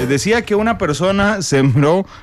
Les decía que una persona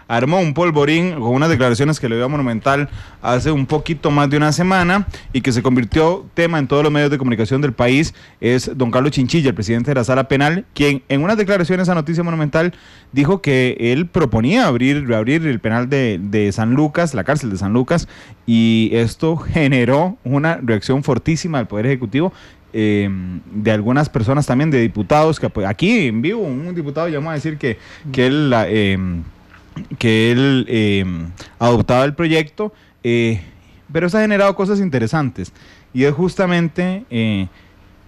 armó un polvorín con unas declaraciones que le dio a Monumental hace un poquito más de una semana y que se convirtió tema en todos los medios de comunicación del país. Es don Carlos Chinchilla, el presidente de la Sala Penal, quien en unas declaraciones a Noticia Monumental dijo que él proponía reabrir el penal de San Lucas, la cárcel de San Lucas, y esto generó una reacción fortísima del Poder Ejecutivo. De algunas personas también, de diputados, que aquí en vivo un diputado llamó a decir que él adoptaba el proyecto, pero eso ha generado cosas interesantes, y es justamente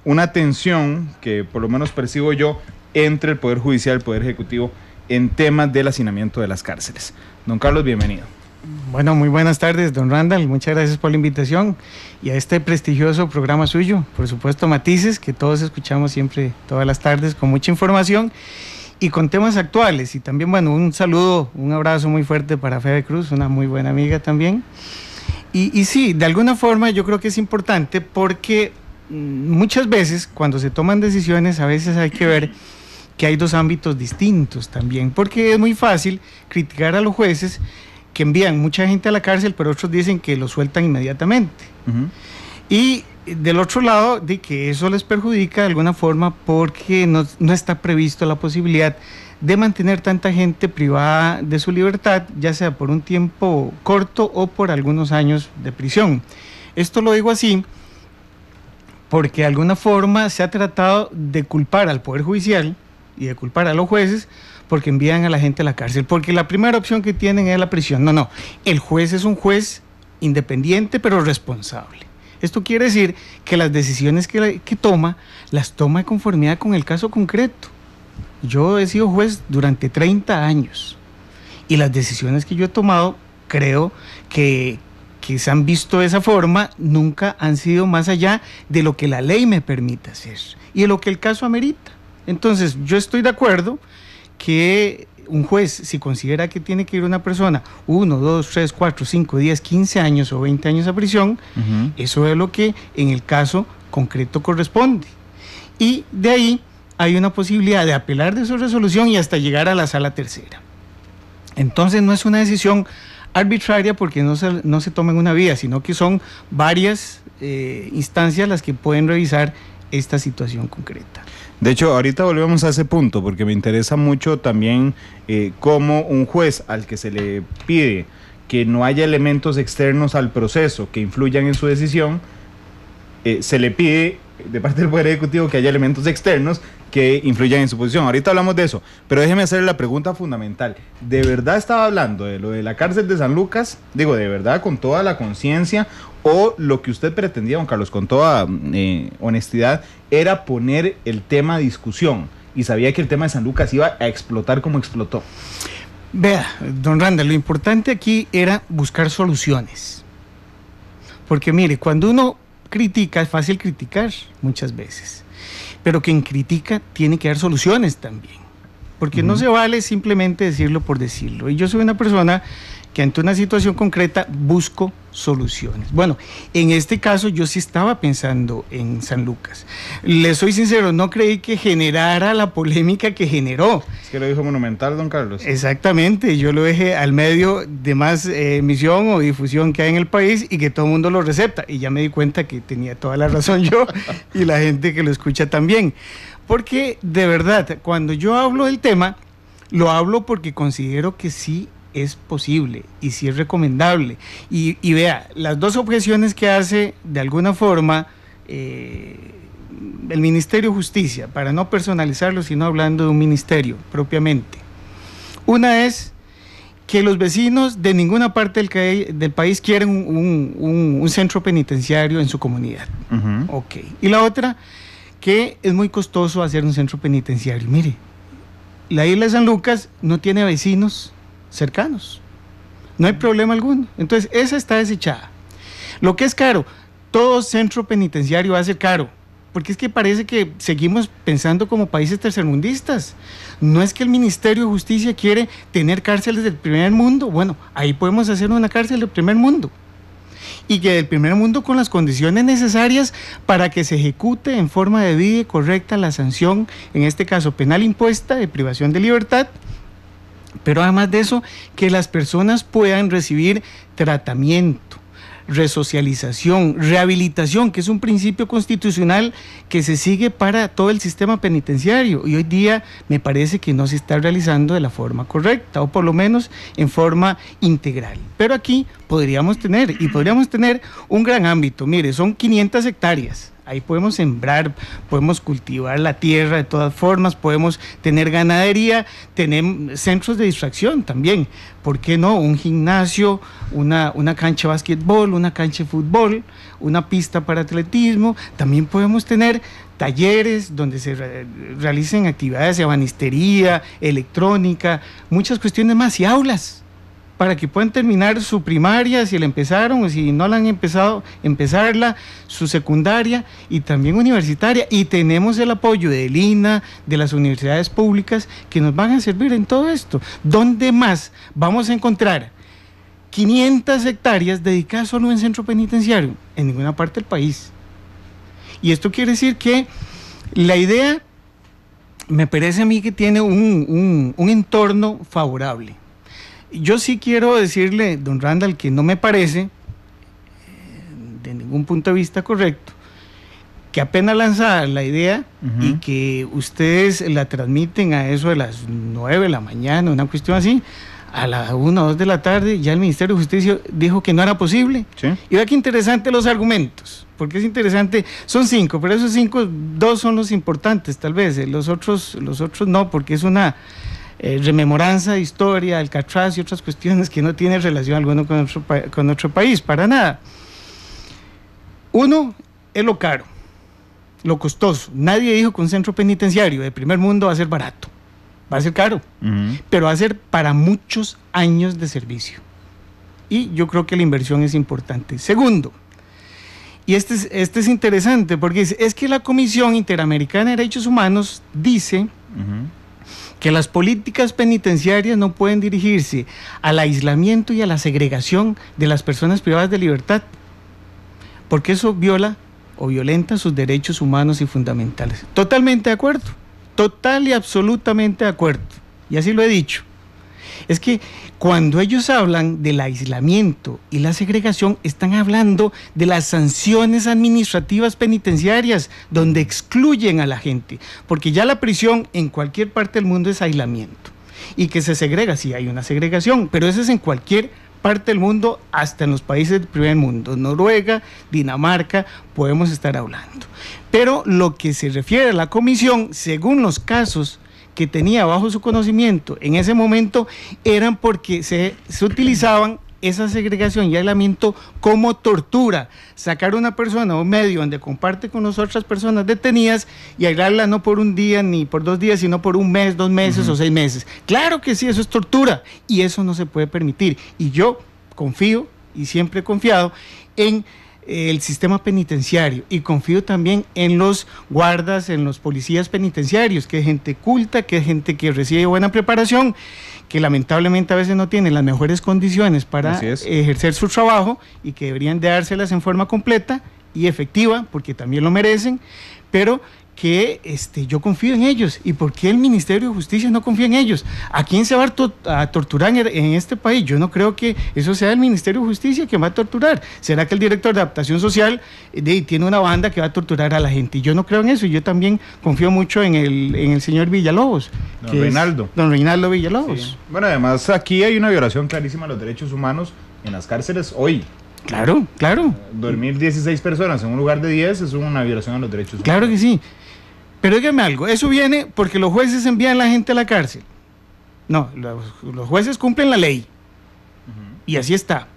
una tensión que por lo menos percibo yo entre el Poder Judicial y el Poder Ejecutivo en temas del hacinamiento de las cárceles. Don Carlos, bienvenido. Bueno, muy buenas tardes, don Randall, muchas gracias por la invitación y a este prestigioso programa suyo, por supuesto Matices, que todos escuchamos siempre, todas las tardes, con mucha información y con temas actuales. Y también, bueno, un saludo, un abrazo muy fuerte para Febe Cruz, una muy buena amiga también. Y sí, de alguna forma yo creo que es importante porque muchas veces cuando se toman decisiones, a veces hay que ver que hay dos ámbitos distintos también, porque es muy fácil criticar a los jueces que envían mucha gente a la cárcel, pero otros dicen que lo sueltan inmediatamente. Y del otro lado, de que eso les perjudica de alguna forma porque no está previsto la posibilidad de mantener tanta gente privada de su libertad, ya sea por un tiempo corto o por algunos años de prisión. Esto lo digo así porque de alguna forma se ha tratado de culpar al Poder Judicial y de culpar a los jueces porque envían a la gente a la cárcel, porque la primera opción que tienen es la prisión. No, el juez es un juez independiente pero responsable. Esto quiere decir que las decisiones que toma, las toma de conformidad con el caso concreto. Yo he sido juez durante 30 años y las decisiones que yo he tomado, creo que se han visto de esa forma, nunca han sido más allá de lo que la ley me permite hacer y de lo que el caso amerita. Entonces, yo estoy de acuerdo que un juez, si considera que tiene que ir una persona 1, 2, 3, 4, 5, 10, 15 años o 20 años a prisión, eso es lo que en el caso concreto corresponde. Y de ahí hay una posibilidad de apelar de su resolución y hasta llegar a la sala tercera. Entonces no es una decisión arbitraria porque no se toma en una vía, sino que son varias instancias las que pueden revisar esta situación concreta. De hecho, ahorita volvemos a ese punto porque me interesa mucho también cómo un juez al que se le pide que no haya elementos externos al proceso que influyan en su decisión, se le pide de parte del Poder Ejecutivo que haya elementos externos que influyan en su posición. Ahorita hablamos de eso, pero déjeme hacerle la pregunta fundamental. ¿De verdad estaba hablando de lo de la cárcel de San Lucas? Digo, ¿de verdad con toda la conciencia? ¿O lo que usted pretendía, don Carlos, con toda honestidad, era poner el tema a discusión y sabía que el tema de San Lucas iba a explotar como explotó? Vea, don Randall, lo importante aquí era buscar soluciones. Porque mire, cuando uno critica, es fácil criticar muchas veces, pero quien critica tiene que dar soluciones también, porque no se vale simplemente decirlo por decirlo. Y yo soy una persona que ante una situación concreta busco soluciones. Bueno, en este caso yo sí estaba pensando en San Lucas. Le soy sincero, no creí que generara la polémica que generó. Es que lo dijo Monumental, don Carlos. Exactamente, yo lo dejé al medio de más emisión o difusión que hay en el país y que todo el mundo lo recepta. Y ya me di cuenta que tenía toda la razón yo y la gente que lo escucha también. Porque de verdad, cuando yo hablo del tema, lo hablo porque considero que sí es posible y sí es recomendable. Y vea, las dos objeciones que hace de alguna forma el Ministerio de Justicia, para no personalizarlo, sino hablando de un ministerio propiamente. Una es que los vecinos de ninguna parte del país quieren un centro penitenciario en su comunidad. Ok. Y la otra, que es muy costoso hacer un centro penitenciario. Mire, la isla de San Lucas no tiene vecinos cercanos, no hay problema alguno. Entonces esa está desechada. Lo que es caro, todo centro penitenciario va a ser caro, porque es que parece que seguimos pensando como países tercermundistas. No es que el Ministerio de Justicia quiere tener cárceles del primer mundo. Bueno, ahí podemos hacer una cárcel del primer mundo, y que del primer mundo con las condiciones necesarias para que se ejecute en forma debida y correcta la sanción, en este caso penal impuesta de privación de libertad, Pero además de eso, que las personas puedan recibir tratamiento, resocialización, rehabilitación, que es un principio constitucional que se sigue para todo el sistema penitenciario, y hoy día me parece que no se está realizando de la forma correcta, o por lo menos en forma integral. Pero aquí podríamos tener un gran ámbito. Mire, son 500 hectáreas. Ahí podemos sembrar, podemos cultivar la tierra de todas formas, podemos tener ganadería, tener centros de distracción también. ¿Por qué no? Un gimnasio, una cancha de básquetbol, una cancha de fútbol, una pista para atletismo. También podemos tener talleres donde se realicen actividades de ebanistería, electrónica, muchas cuestiones más, y aulas, para que puedan terminar su primaria, si la empezaron, o si no la han empezado, empezarla, su secundaria y también universitaria. Y tenemos el apoyo del INA, de las universidades públicas, que nos van a servir en todo esto. ¿Dónde más vamos a encontrar 500 hectáreas dedicadas solo en centro penitenciario? En ninguna parte del país. Y esto quiere decir que la idea, me parece a mí que tiene un entorno favorable. Yo sí quiero decirle, don Randall, que no me parece, de ningún punto de vista correcto, que apenas lanzada la idea y que ustedes la transmiten a eso de las 9 de la mañana, una cuestión así, a las 1 o 2 de la tarde, ya el Ministerio de Justicia dijo que no era posible. ¿Sí? Y vea qué interesante los argumentos, porque es interesante, son 5, pero esos 5, 2 son los importantes tal vez, los otros no, porque es una rememoranza de historia, Alcatraz y otras cuestiones que no tienen relación alguna con otro país, para nada. Uno, es lo caro, lo costoso. Nadie dijo que un centro penitenciario de primer mundo va a ser barato, va a ser caro, pero va a ser para muchos años de servicio. Y yo creo que la inversión es importante. Segundo, y este es interesante, porque es que la Comisión Interamericana de Derechos Humanos dice que las políticas penitenciarias no pueden dirigirse al aislamiento y a la segregación de las personas privadas de libertad, porque eso viola o violenta sus derechos humanos y fundamentales. Totalmente de acuerdo, total y absolutamente de acuerdo, y así lo he dicho. Es que cuando ellos hablan del aislamiento y la segregación, están hablando de las sanciones administrativas penitenciarias, donde excluyen a la gente, porque ya la prisión en cualquier parte del mundo es aislamiento, y que se segrega, sí hay una segregación, pero eso es en cualquier parte del mundo, hasta en los países del primer mundo, Noruega, Dinamarca, podemos estar hablando. Pero lo que se refiere a la comisión, según los casos que tenía bajo su conocimiento en ese momento, eran porque se utilizaban esa segregación y aislamiento como tortura, sacar a una persona a un medio donde comparte con las otras personas detenidas y aislarla no por un día ni por 2 días, sino por 1 mes, 2 meses o 6 meses. Claro que sí, eso es tortura y eso no se puede permitir. Y yo confío y siempre he confiado en el sistema penitenciario, y confío también en los guardas, en los policías penitenciarios, que es gente culta, que es gente que recibe buena preparación, que lamentablemente a veces no tienen las mejores condiciones para ejercer su trabajo, y que deberían de dárselas en forma completa y efectiva, porque también lo merecen, pero que yo confío en ellos. ¿Y por qué el Ministerio de Justicia no confía en ellos? ¿A quién se va a torturar en este país? Yo no creo que eso sea el Ministerio de Justicia que va a torturar. ¿Será que el director de adaptación social tiene una banda que va a torturar a la gente? Y yo no creo en eso. Yo también confío mucho en el señor Villalobos. Don Reinaldo Villalobos. Sí. Bueno, además aquí hay una violación clarísima de los derechos humanos en las cárceles hoy. Claro, claro. Dormir 16 personas en un lugar de 10 es una violación a los derechos humanos. Claro que sí. Pero dígame algo, eso viene porque los jueces envían a la gente a la cárcel. No, los jueces cumplen la ley. Y así está.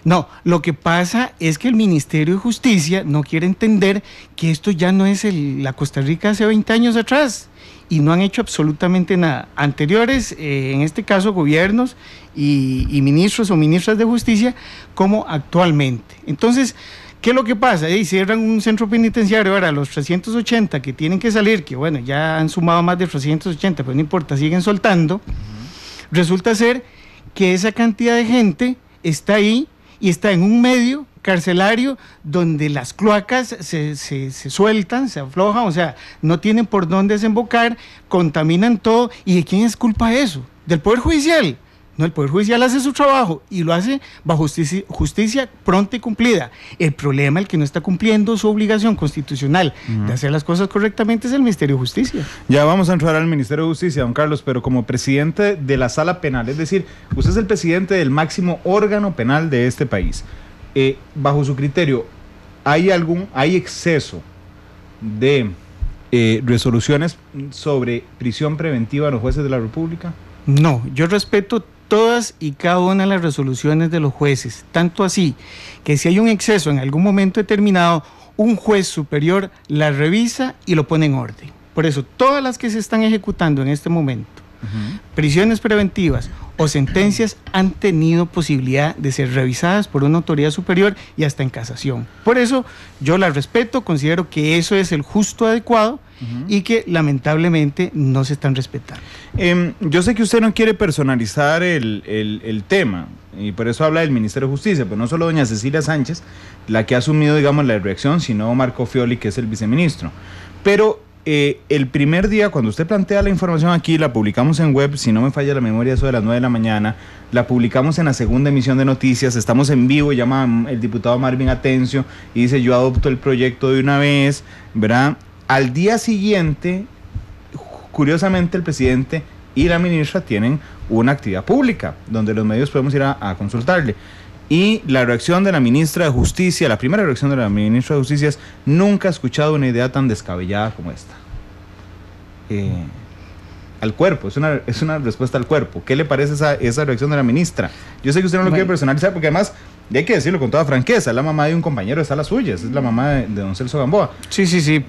No, lo que pasa es que el Ministerio de Justicia no quiere entender que esto ya no es la Costa Rica hace 20 años atrás, y no han hecho absolutamente nada. Anteriores, en este caso gobiernos y ministros o ministras de justicia, como actualmente. Entonces, ¿qué es lo que pasa? Cierran un centro penitenciario, ahora los 380 que tienen que salir, que bueno, ya han sumado más de 380, pero no importa, siguen soltando. Resulta ser que esa cantidad de gente está ahí y está en un medio carcelario donde las cloacas se sueltan, se aflojan, o sea, no tienen por dónde desembocar, contaminan todo. ¿Y de quién es culpa eso? del Poder Judicial. No, el Poder Judicial hace su trabajo y lo hace bajo justicia pronta y cumplida. El problema, el que no está cumpliendo su obligación constitucional de hacer las cosas correctamente, es el Ministerio de Justicia. Ya vamos a entrar al Ministerio de Justicia, don Carlos, pero como presidente de la Sala Penal, es decir, usted es el presidente del máximo órgano penal de este país. Bajo su criterio, ¿hay exceso de resoluciones sobre prisión preventiva a los jueces de la República? No, yo respeto todas y cada una de las resoluciones de los jueces, tanto así que si hay un exceso en algún momento determinado, un juez superior la revisa y lo pone en orden. Por eso, todas las que se están ejecutando en este momento, prisiones preventivas o sentencias, han tenido posibilidad de ser revisadas por una autoridad superior y hasta en casación. Por eso yo las respeto, considero que eso es el justo adecuado y que lamentablemente no se están respetando. Yo sé que usted no quiere personalizar el tema y por eso habla del Ministerio de Justicia, pero no solo doña Cecilia Sánchez, la que ha asumido, digamos, la dirección, sino Marco Fioli, que es el viceministro. Pero el primer día, cuando usted plantea la información aquí, la publicamos en web, si no me falla la memoria, eso de las 9 de la mañana, la publicamos en la segunda emisión de noticias, estamos en vivo, llama el diputado Marvin Atencio y dice, yo adopto el proyecto de una vez, ¿verdad? Al día siguiente, curiosamente, el presidente y la ministra tienen una actividad pública, donde los medios podemos ir a consultarle. Y la reacción de la ministra de Justicia, la primera reacción de la ministra de Justicia es: nunca he escuchado una idea tan descabellada como esta. Al cuerpo, es una respuesta al cuerpo. ¿Qué le parece esa reacción de la ministra? Yo sé que usted no lo quiere personalizar, porque además, y hay que decirlo con toda franqueza, es la mamá de un compañero de Salas Suyas, es la mamá de don Celso Gamboa. Sí,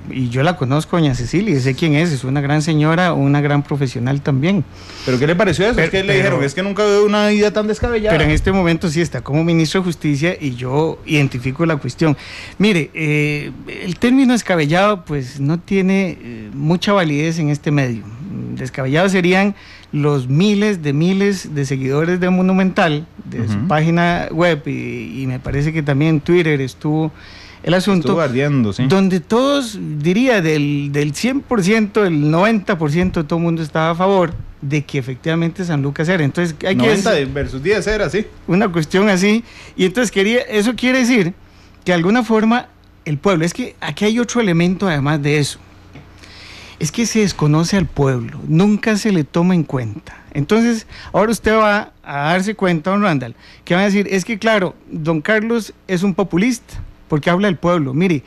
y yo la conozco, doña Cecilia, y sé quién es una gran señora, una gran profesional también. ¿Pero qué le pareció eso? Es que le dijeron, es que nunca veo una idea tan descabellada. Pero en este momento sí está como ministro de Justicia y yo identifico la cuestión. Mire, el término descabellado pues no tiene mucha validez en este medio. Descabellados serían los miles de seguidores de Monumental, de su página web, y me parece que también en Twitter estuvo el asunto. Estuvo ardiendo, sí. Donde todos, diría, del 100%, el 90% de todo el mundo estaba a favor de que efectivamente San Lucas era. Entonces hay 90 versus 10 era, sí. Una cuestión así. Y entonces eso quiere decir que de alguna forma el pueblo, es que aquí hay otro elemento además de eso. Es que se desconoce al pueblo, nunca se le toma en cuenta. Entonces, ahora usted va a darse cuenta, don Randall, que van a decir, es que claro, don Carlos es un populista, porque habla del pueblo. Mire,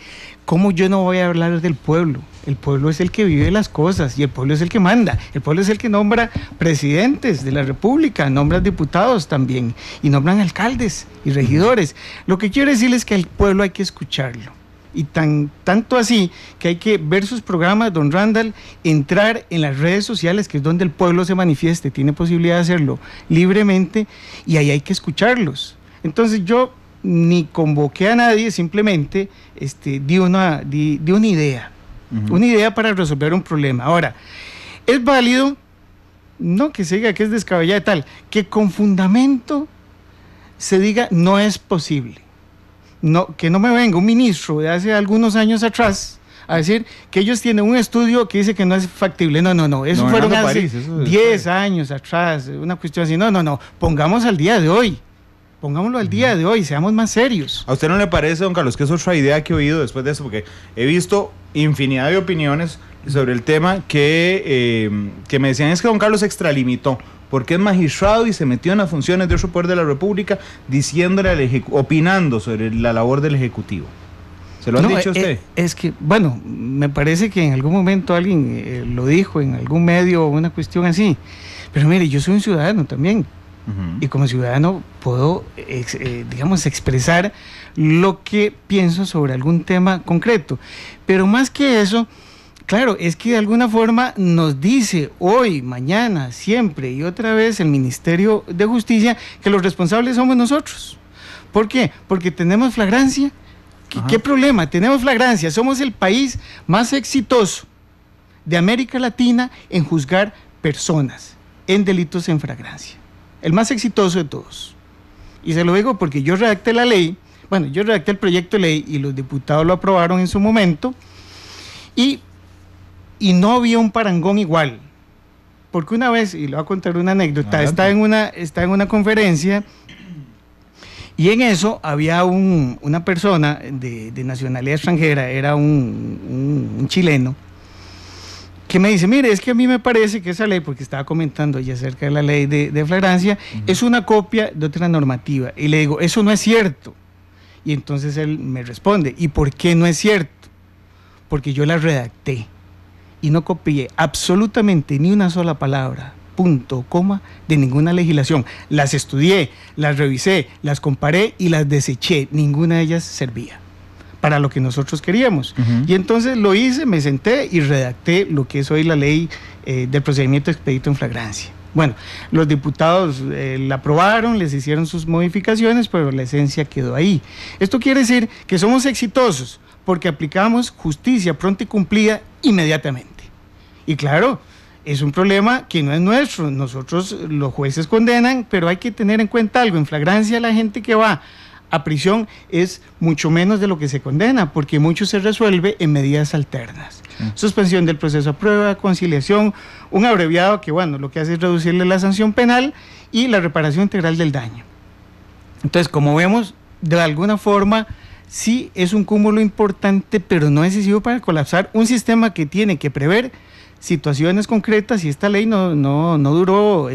¿cómo yo no voy a hablar del pueblo? El pueblo es el que vive las cosas y el pueblo es el que manda. El pueblo es el que nombra presidentes de la República, nombra diputados también, y nombran alcaldes y regidores. Lo que quiero decirles es que al pueblo hay que escucharlo. Y tanto así que hay que ver sus programas, don Randall, entrar en las redes sociales, que es donde el pueblo se manifieste, tiene posibilidad de hacerlo libremente, y ahí hay que escucharlos. Entonces yo ni convoqué a nadie, simplemente di una idea, una idea para resolver un problema. Ahora, es válido, no que se diga que es descabellada y tal, que con fundamento se diga no es posible. No, que no me venga un ministro de hace algunos años atrás a decir que ellos tienen un estudio que dice que no es factible. No, eso fueron hace 10 años atrás, una cuestión así. No, pongámoslo al día de hoy, seamos más serios. ¿A usted no le parece, don Carlos, que es otra idea que he oído después de eso? Porque he visto infinidad de opiniones sobre el tema que me decían, es que don Carlos se extralimitó, porque es magistrado y se metió en las funciones de otro poder de la República, diciéndole opinando sobre la labor del Ejecutivo. ¿Se lo han dicho a usted? Es que, bueno, me parece que en algún momento alguien lo dijo en algún medio o una cuestión así. Pero mire, yo soy un ciudadano también. Y como ciudadano puedo, expresar lo que pienso sobre algún tema concreto. Pero más que eso, claro, es que de alguna forma nos dice hoy, mañana, siempre y otra vez el Ministerio de Justicia que los responsables somos nosotros. ¿Por qué? Porque tenemos flagrancia. ¿Qué problema? Tenemos flagrancia. Somos el país más exitoso de América Latina en juzgar personas en delitos en flagrancia. El más exitoso de todos. Y se lo digo porque yo redacté la ley, yo redacté el proyecto de ley y los diputados lo aprobaron en su momento, y no había un parangón igual. porque una vez, y le voy a contar una anécdota, Adelante. está en una conferencia, y en eso había una persona de nacionalidad extranjera, era un chileno, que me dice, mire, es que a mí me parece que esa ley, porque estaba comentando ya acerca de la ley de flagrancia, es una copia de otra normativa. Y le digo, eso no es cierto. Y entonces él me responde, ¿y por qué no es cierto? Porque yo la redacté y no copié absolutamente ni una sola palabra, punto, coma, de ninguna legislación. Las estudié, las revisé, las comparé y las deseché. Ninguna de ellas servía para lo que nosotros queríamos. Y entonces lo hice, me senté y redacté lo que es hoy la ley del procedimiento expedito en flagrancia. Bueno, los diputados la aprobaron, les hicieron sus modificaciones, pero la esencia quedó ahí. Esto quiere decir que somos exitosos porque aplicamos justicia pronta y cumplida inmediatamente. Y claro, es un problema que no es nuestro, nosotros los jueces condenan, pero hay que tener en cuenta algo, en flagrancia la gente que va a prisión es mucho menos de lo que se condena, porque mucho se resuelve en medidas alternas. Suspensión del proceso a prueba, conciliación, un abreviado que, bueno, lo que hace es reducirle la sanción penal y la reparación integral del daño. Entonces, como vemos, de alguna forma, sí es un cúmulo importante, pero no decisivo para colapsar un sistema que tiene que prever situaciones concretas, y esta ley no duró,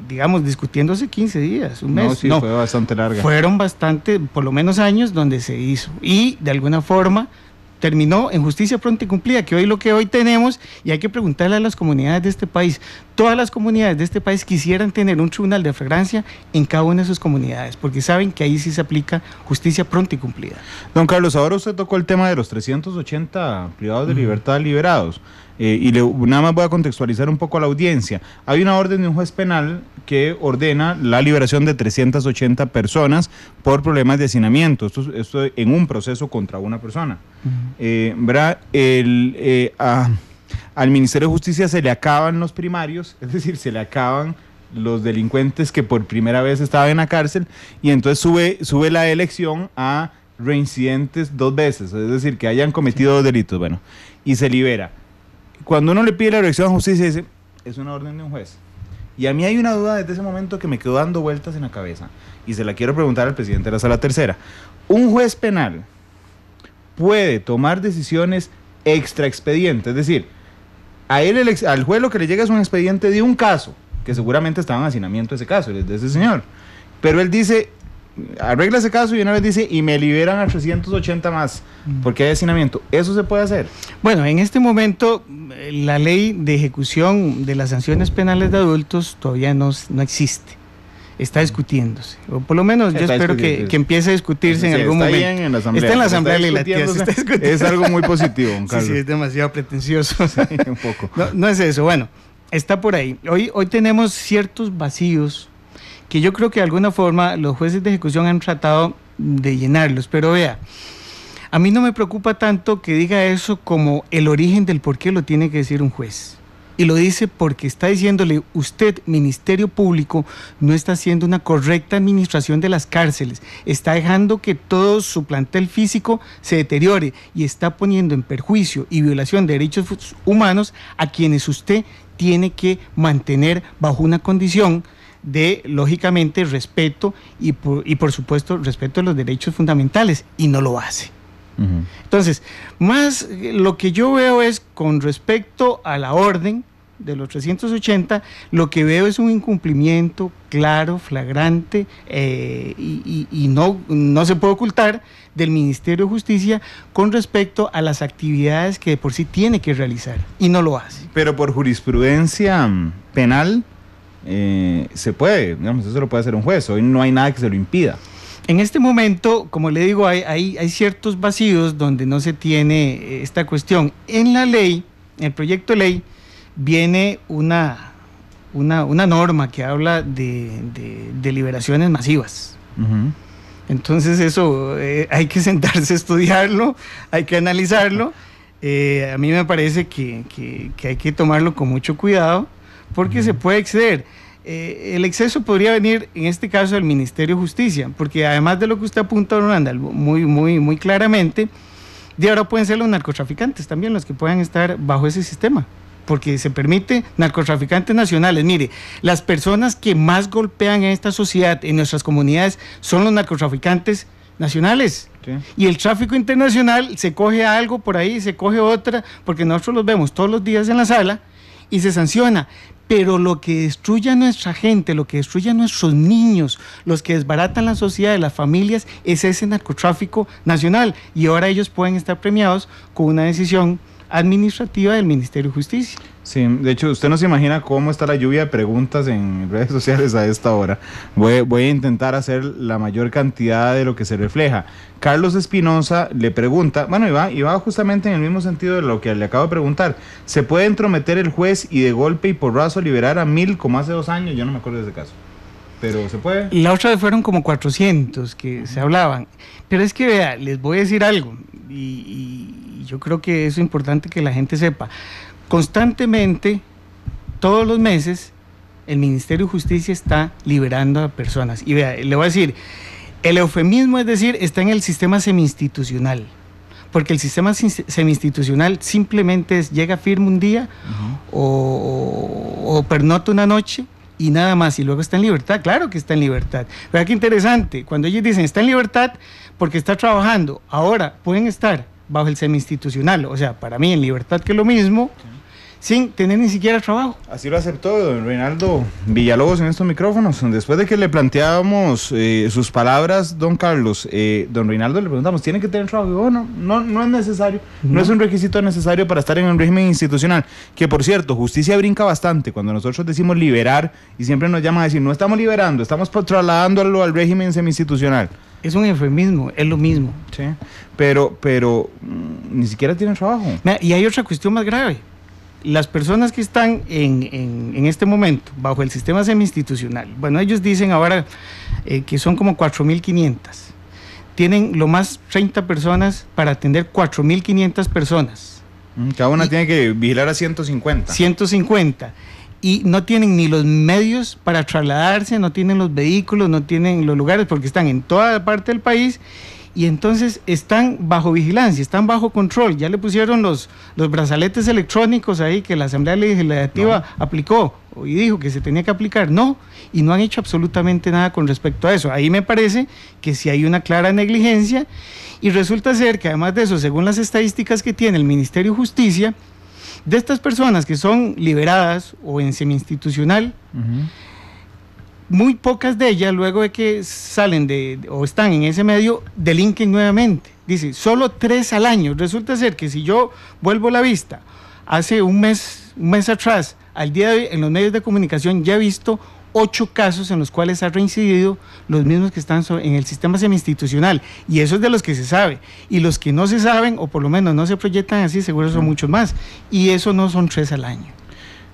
digamos, discutiéndose 15 días, un mes. No, fue bastante larga. Fueron bastante, por lo menos años, donde se hizo. Y de alguna forma terminó en justicia pronta y cumplida, que hoy lo que hoy tenemos, y hay que preguntarle a las comunidades de este país, todas las comunidades de este país quisieran tener un tribunal de flagrancia en cada una de sus comunidades, porque saben que ahí sí se aplica justicia pronta y cumplida. Don Carlos, ahora usted tocó el tema de los 380 privados de libertad liberados. Nada más voy a contextualizar un poco a la audiencia. Hay una orden de un juez penal que ordena la liberación de 380 personas por problemas de hacinamiento. Esto en un proceso contra una persona. ¿Verdad? Al Ministerio de Justicia se le acaban los primarios, es decir, se le acaban los delincuentes que por primera vez estaban en la cárcel, y entonces sube la elección a reincidentes 2 veces, es decir, que hayan cometido 2 delitos, bueno, y se libera. Cuando uno le pide la elección a justicia, dice, es una orden de un juez. Y a mí hay una duda desde ese momento que me quedó dando vueltas en la cabeza, y se la quiero preguntar al presidente de la Sala Tercera. ¿Un juez penal puede tomar decisiones extra expediente? Es decir, al juez lo que le llega es un expediente de un caso, que seguramente estaba en hacinamiento ese caso, de ese señor. Pero él dice, arregla ese caso, y una vez dice, y me liberan a 380 más, porque hay hacinamiento. ¿Eso se puede hacer? Bueno, en este momento la ley de ejecución de las sanciones penales de adultos todavía no existe. Está discutiéndose, o por lo menos yo espero que empiece a discutirse en algún momento. Está en la Asamblea Legislativa. Es algo muy positivo, don Carlos. Sí, es demasiado pretencioso. Sí, un poco. No es eso, bueno, está por ahí. Hoy tenemos ciertos vacíos que yo creo que de alguna forma los jueces de ejecución han tratado de llenarlos, pero vea, a mí no me preocupa tanto que diga eso como el origen del por qué lo tiene que decir un juez. Y lo dice porque está diciéndole, usted, Ministerio Público, no está haciendo una correcta administración de las cárceles, está dejando que todo su plantel físico se deteriore y está poniendo en perjuicio y violación de derechos humanos a quienes usted tiene que mantener bajo una condición de, lógicamente, respeto y por supuesto, respeto de los derechos fundamentales, y no lo hace. Entonces, más lo que yo veo es, con respecto a la orden de los 380, lo que veo es un incumplimiento claro, flagrante, y no se puede ocultar, del Ministerio de Justicia con respecto a las actividades que de por sí tiene que realizar, y no lo hace. Pero por jurisprudencia penal se puede, digamos, eso lo puede hacer un juez, hoy no hay nada que se lo impida. En este momento, como le digo, hay ciertos vacíos donde no se tiene esta cuestión. En la ley, en el proyecto de ley, viene una norma que habla de liberaciones masivas. Entonces eso hay que sentarse a estudiarlo, hay que analizarlo. A mí me parece que hay que tomarlo con mucho cuidado, porque se puede exceder. El exceso podría venir, en este caso, del Ministerio de Justicia, porque además de lo que usted apunta, don Randall, muy claramente, de ahora pueden ser los narcotraficantes también los que puedan estar bajo ese sistema. porque se permite narcotraficantes nacionales. Mire, las personas que más golpean en esta sociedad, en nuestras comunidades, son los narcotraficantes nacionales. Sí. Y el tráfico internacional se coge algo por ahí, se coge otra, porque nosotros los vemos todos los días en la sala y se sanciona. Pero lo que destruye a nuestra gente, lo que destruye a nuestros niños, los que desbaratan la sociedad de las familias, es ese narcotráfico nacional. Y ahora ellos pueden estar premiados con una decisión administrativa del Ministerio de Justicia. Sí, de hecho, usted no se imagina cómo está la lluvia de preguntas en redes sociales a esta hora. Voy a intentar hacer la mayor cantidad de lo que se refleja. Carlos Espinosa le pregunta, bueno, y va justamente en el mismo sentido de lo que le acabo de preguntar. ¿Se puede entrometer el juez y de golpe y porrazo liberar a 1000 como hace 2 años? Yo no me acuerdo de ese caso. ¿Pero se puede? La otra vez fueron como 400 que se hablaban. Pero es que, vea, les voy a decir algo, y yo creo que es importante que la gente sepa. Constantemente, todos los meses, el Ministerio de Justicia está liberando a personas. Y vea, le voy a decir, el eufemismo es decir, está en el sistema semi-institucional. Porque el sistema semi-institucional simplemente llega firme un día o pernota una noche y nada más, y luego está en libertad. Claro que está en libertad. Vea qué interesante, cuando ellos dicen está en libertad porque está trabajando, ahora pueden estar bajo el semi-institucional, o sea, para mí en libertad, que es lo mismo, sin tener ni siquiera trabajo. Así lo aceptó don Reinaldo Villalobos en estos micrófonos. Después de que le planteábamos sus palabras, don Carlos, don Reinaldo le preguntamos, ¿tiene que tener trabajo? Y bueno, no es necesario, no es un requisito necesario para estar en el régimen institucional. Que por cierto, justicia brinca bastante cuando nosotros decimos liberar y siempre nos llaman a decir, no estamos liberando, estamos trasladándolo al régimen semi-institucional. Es un eufemismo, es lo mismo. Sí, pero ni siquiera tienen trabajo. Y hay otra cuestión más grave. Las personas que están en este momento bajo el sistema semi-institucional, bueno, ellos dicen ahora que son como 4.500. Tienen lo más 30 personas para atender 4.500 personas. Cada una tiene que vigilar a 150. 150. Y no tienen ni los medios para trasladarse, no tienen los vehículos, no tienen los lugares, porque están en toda parte del país. Y entonces están bajo vigilancia, están bajo control. Ya le pusieron los brazaletes electrónicos ahí que la Asamblea Legislativa aplicó y dijo que se tenía que aplicar. No, y no han hecho absolutamente nada con respecto a eso. Ahí me parece que sí hay una clara negligencia, y resulta ser que además de eso, según las estadísticas que tiene el Ministerio de Justicia, de estas personas que son liberadas o en semi-institucional, muy pocas de ellas, luego de que salen o están en ese medio, delinquen nuevamente. Dice, solo 3 al año. Resulta ser que si yo vuelvo la vista, hace un mes atrás, al día de hoy, en los medios de comunicación ya he visto 8 casos en los cuales ha reincidido los mismos que están en el sistema semi-institucional. Y eso es de los que se sabe. Y los que no se saben, o por lo menos no se proyectan así, seguro son muchos más. Y eso no son 3 al año.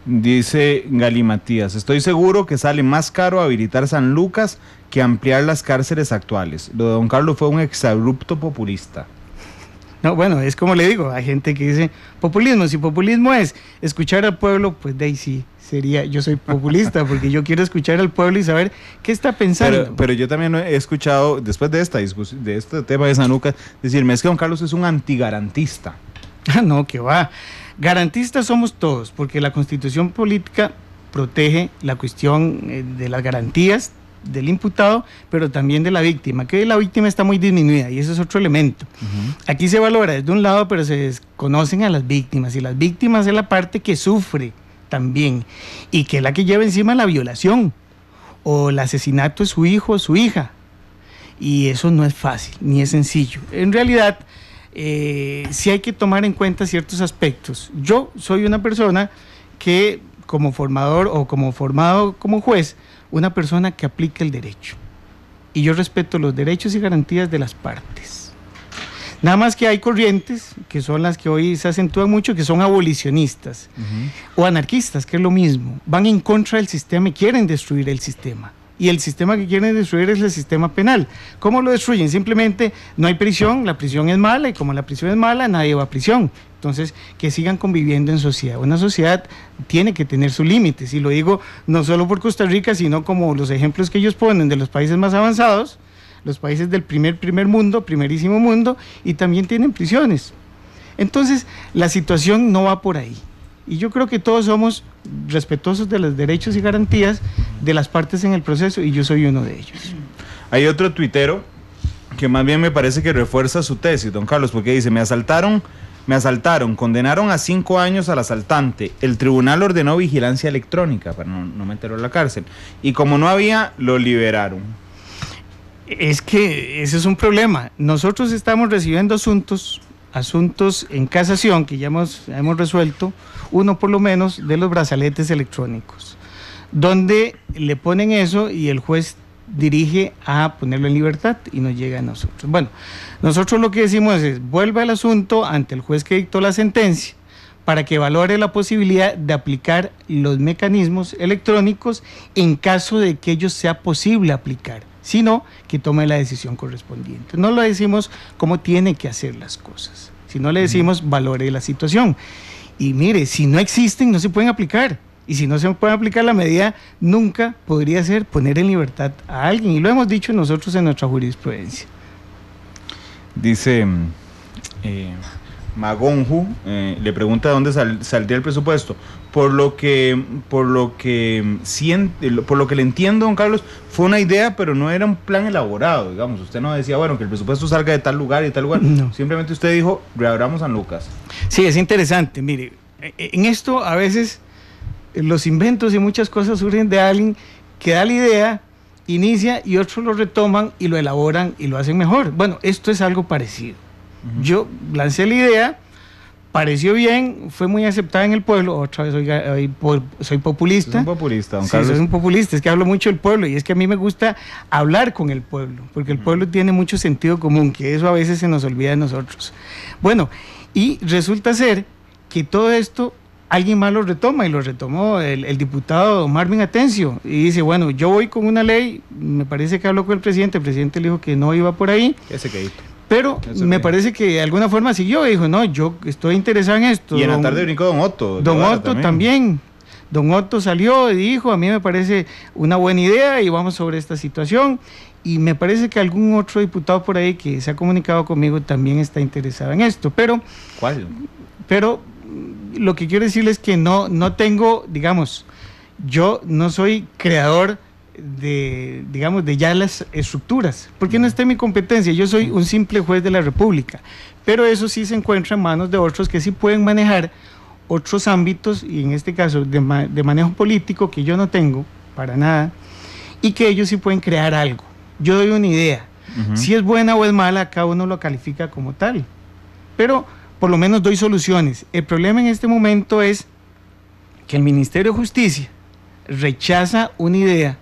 Dice Gali Matías, estoy seguro que sale más caro habilitar San Lucas que ampliar las cárceles actuales. Lo de don Carlos fue un exabrupto populista. No, bueno, es como le digo, hay gente que dice populismo. Si populismo es escuchar al pueblo, pues de ahí sí sería, yo soy populista porque yo quiero escuchar al pueblo y saber qué está pensando. Pero yo también he escuchado, después de de este tema de San Lucas, decirme, es que don Carlos es un antigarantista. No, que va. Garantistas somos todos, porque la Constitución política protege la cuestión de las garantías del imputado, pero también de la víctima, que la víctima está muy disminuida y eso es otro elemento. Aquí se valora desde un lado, pero se desconocen a las víctimas, y las víctimas es la parte que sufre también, y que es la que lleva encima la violación o el asesinato de su hijo o su hija, y eso no es fácil ni es sencillo. En realidad sí hay que tomar en cuenta ciertos aspectos. Yo soy una persona que, como formador o como formado como juez, una persona que aplica el derecho, y yo respeto los derechos y garantías de las partes. Nada más que hay corrientes, que son las que hoy se acentúan mucho, que son abolicionistas o anarquistas, que es lo mismo, van en contra del sistema y quieren destruir el sistema. Y el sistema que quieren destruir es el sistema penal. ¿Cómo lo destruyen? Simplemente no hay prisión, la prisión es mala, y como la prisión es mala, nadie va a prisión. Entonces, que sigan conviviendo en sociedad. Una sociedad tiene que tener sus límites, y lo digo no solo por Costa Rica, sino como los ejemplos que ellos ponen de los países más avanzados, los países del primer mundo, primerísimo mundo, y también tienen prisiones. Entonces, la situación no va por ahí. Y yo creo que todos somos respetuosos de los derechos y garantías de las partes en el proceso, y yo soy uno de ellos. Hay otro tuitero que más bien me parece que refuerza su tesis, don Carlos, porque dice: me asaltaron, condenaron a 5 años al asaltante, el tribunal ordenó vigilancia electrónica para no meterlo a la cárcel, y como no había, lo liberaron. Es que ese es un problema. Nosotros estamos recibiendo asuntos en casación que ya hemos resuelto, uno por lo menos de los brazaletes electrónicos, donde le ponen eso y el juez dirige a ponerlo en libertad y nos llega a nosotros. Bueno, nosotros lo que decimos es: vuelva el asunto ante el juez que dictó la sentencia para que valore la posibilidad de aplicar los mecanismos electrónicos en caso de que ello sea posible aplicar, sino que tome la decisión correspondiente. No le decimos cómo tiene que hacer las cosas, sino le decimos valore la situación. Y mire, si no existen, no se pueden aplicar. Y si no se puede aplicar la medida, nunca podría ser poner en libertad a alguien. Y lo hemos dicho nosotros en nuestra jurisprudencia. Dice Magonju, le pregunta de dónde saldría el presupuesto. Por lo que le entiendo, don Carlos, fue una idea, pero no era un plan elaborado, digamos. Usted no decía, bueno, que el presupuesto salga de tal lugar y tal lugar. No. Simplemente usted dijo: reabramos San Lucas. Sí, es interesante. Mire, en esto a veces los inventos y muchas cosas surgen de alguien que da la idea, inicia, y otros lo retoman y lo elaboran y lo hacen mejor. Bueno, esto es algo parecido. Yo lancé la idea, pareció bien, fue muy aceptada en el pueblo. Otra vez, soy populista. Es un populista, don Carlos. Sí, soy un populista, es que hablo mucho del pueblo, y es que a mí me gusta hablar con el pueblo, porque el pueblo tiene mucho sentido común, que eso a veces se nos olvida de nosotros. Bueno, y resulta ser que todo esto alguien más lo retoma, y lo retomó el diputado Marvin Atencio, y dice: bueno, yo voy con una ley, me parece que habló con el presidente le dijo que no iba por ahí, pero me parece que de alguna forma siguió y dijo: no, yo estoy interesado en esto. Y en la tarde brincó don Otto. Don Otto también. Don Otto salió y dijo: a mí me parece una buena idea y vamos sobre esta situación. Y me parece que algún otro diputado por ahí que se ha comunicado conmigo también está interesado en esto. Pero, ¿cuál? Pero lo que quiero decirles es que no tengo, digamos, yo no soy creador de ya las estructuras, porque no está en mi competencia. Yo soy un simple juez de la República, pero eso sí se encuentra en manos de otros que sí pueden manejar otros ámbitos, y en este caso de manejo político, que yo no tengo para nada, y que ellos sí pueden crear algo. Yo doy una idea, si es buena o es mala, cada uno lo califica como tal, pero por lo menos doy soluciones. El problema en este momento es que el Ministerio de Justicia rechaza una idea,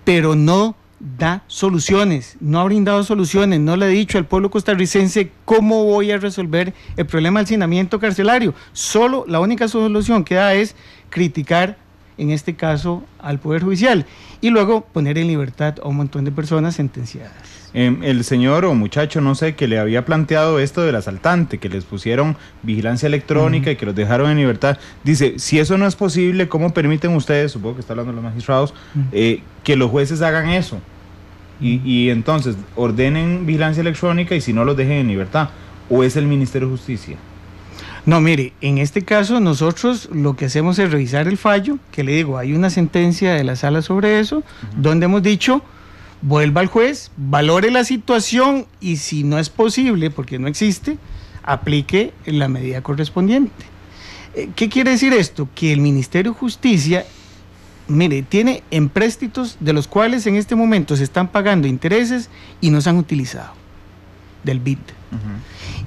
pero no da soluciones, no ha brindado soluciones, no le ha dicho al pueblo costarricense cómo voy a resolver el problema del hacinamiento carcelario. Solo la única solución que da es criticar, en este caso, al Poder Judicial, y luego poner en libertad a un montón de personas sentenciadas. El señor o muchacho, no sé, que le había planteado esto del asaltante, que les pusieron vigilancia electrónica y que los dejaron en libertad, dice: si eso no es posible, ¿cómo permiten ustedes, supongo que está hablando de los magistrados, que los jueces hagan eso? Y entonces ordenen vigilancia electrónica, y si no, los dejen en libertad. ¿O es el Ministerio de Justicia? No, mire, en este caso nosotros lo que hacemos es revisar el fallo, que le digo, hay una sentencia de la sala sobre eso, donde hemos dicho: vuelva al juez, valore la situación, y si no es posible, porque no existe, aplique la medida correspondiente. ¿Qué quiere decir esto? Que el Ministerio de Justicia, mire, tiene empréstitos de los cuales en este momento se están pagando intereses y no se han utilizado del BID.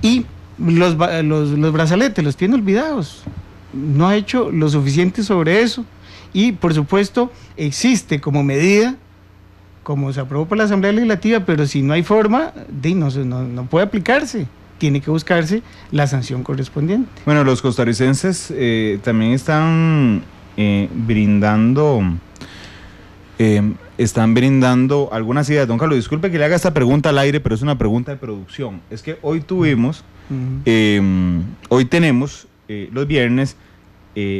Y los brazaletes los tiene olvidados, no ha hecho lo suficiente sobre eso, y por supuesto existe como medida, como se aprobó por la Asamblea Legislativa, pero si no hay forma, no puede aplicarse, tiene que buscarse la sanción correspondiente. Bueno, los costarricenses también están brindando algunas ideas. Don Carlos, disculpe que le haga esta pregunta al aire, pero es una pregunta de producción. Es que hoy hoy tenemos los viernes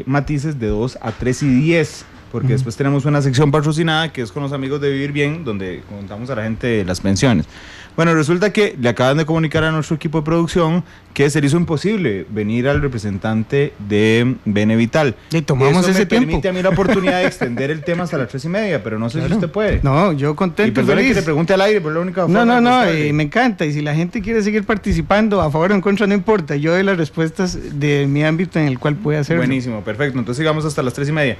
matices de 2 a 3 y 10, porque después tenemos una sección patrocinada que es con los amigos de Vivir Bien, donde contamos a la gente de las pensiones. Bueno, resulta que le acaban de comunicar a nuestro equipo de producción que se le hizo imposible venir al representante de Benevital. Y tomamos ese tiempo. Me permite a mí la oportunidad de extender el tema hasta las 3:30, pero no sé si usted puede. No, yo contento. Y perdone que le pregunte al aire, pero la única forma. No, me encanta. Y si la gente quiere seguir participando, a favor o en contra, no importa. Yo doy las respuestas de mi ámbito en el cual puede hacerlo. Buenísimo, perfecto. Entonces sigamos hasta las 3:30.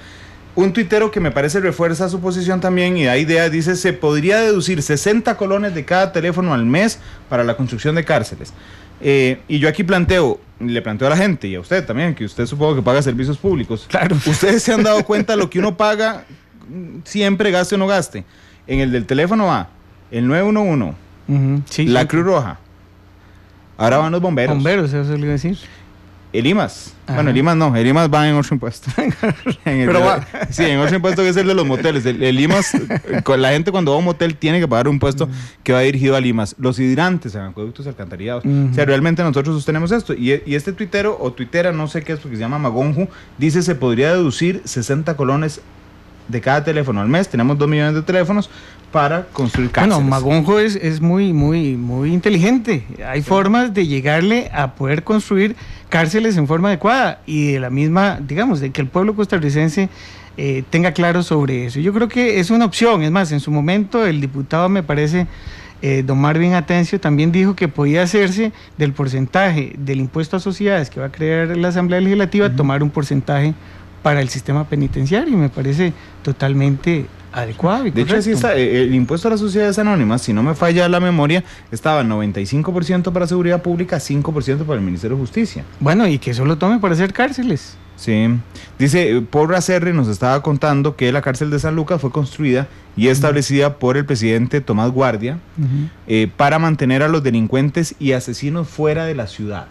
Un tuitero que me parece refuerza su posición también y da ideas, dice, se podría deducir 60 colones de cada teléfono al mes para la construcción de cárceles. Y yo aquí le planteo a la gente y a usted también, que usted supongo que paga servicios públicos. Claro. Ustedes se han dado cuenta de lo que uno paga siempre, gaste o no gaste. En el del teléfono va el 911, sí, la Cruz Roja, ahora van los bomberos. Bomberos, eso le iba a decir. El IMAS. Ajá. Bueno, el IMAS no, el IMAS va en otro impuesto. Pero va. Sí, en otro impuesto que es el de los moteles. El IMAS, la gente cuando va a un motel tiene que pagar un impuesto que va dirigido al IMAS. Los hidrantes, en acueductos alcantarillados. O sea, realmente nosotros sostenemos esto. Y este tuitero o tuitera, no sé qué es porque se llama Magonju, dice se podría deducir 60 colones de cada teléfono al mes. Tenemos 2 millones de teléfonos para construir cárceles. Bueno, Magonjo es muy inteligente. Hay formas de llegarle a poder construir cárceles en forma adecuada y de la misma, digamos, de que el pueblo costarricense tenga claro sobre eso. Yo creo que es una opción. Es más, en su momento el diputado, me parece, don Marvin Atencio, también dijo que podía hacerse del porcentaje del impuesto a sociedades que va a crear la Asamblea Legislativa, tomar un porcentaje para el sistema penitenciario, y me parece totalmente adecuado y de correcto. hecho, así está. El impuesto a las sociedades anónimas, si no me falla la memoria, estaba 95% para seguridad pública, 5% para el Ministerio de Justicia. Bueno, y que eso lo tome para hacer cárceles. Sí. Dice, Paul Racerri nos estaba contando que la cárcel de San Lucas fue construida y establecida por el presidente Tomás Guardia para mantener a los delincuentes y asesinos fuera de la ciudad.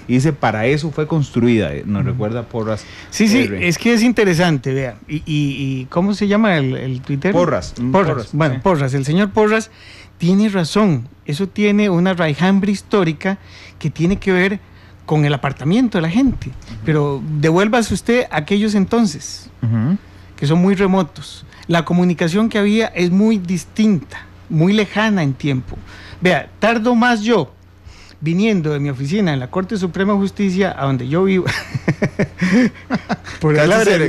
Y dice, para eso fue construida, nos recuerda Porras. Sí, es que es interesante, vea. ¿Y cómo se llama el Twitter? Porras. Bueno, sí. Porras, el señor Porras tiene razón. Eso tiene una raigambre histórica que tiene que ver con el apartamiento de la gente. Pero devuélvase usted a aquellos entonces, que son muy remotos. La comunicación que había es muy distinta, muy lejana en tiempo. Vea, tardo más yo viniendo de mi oficina en la Corte Suprema de Justicia, a donde yo vivo.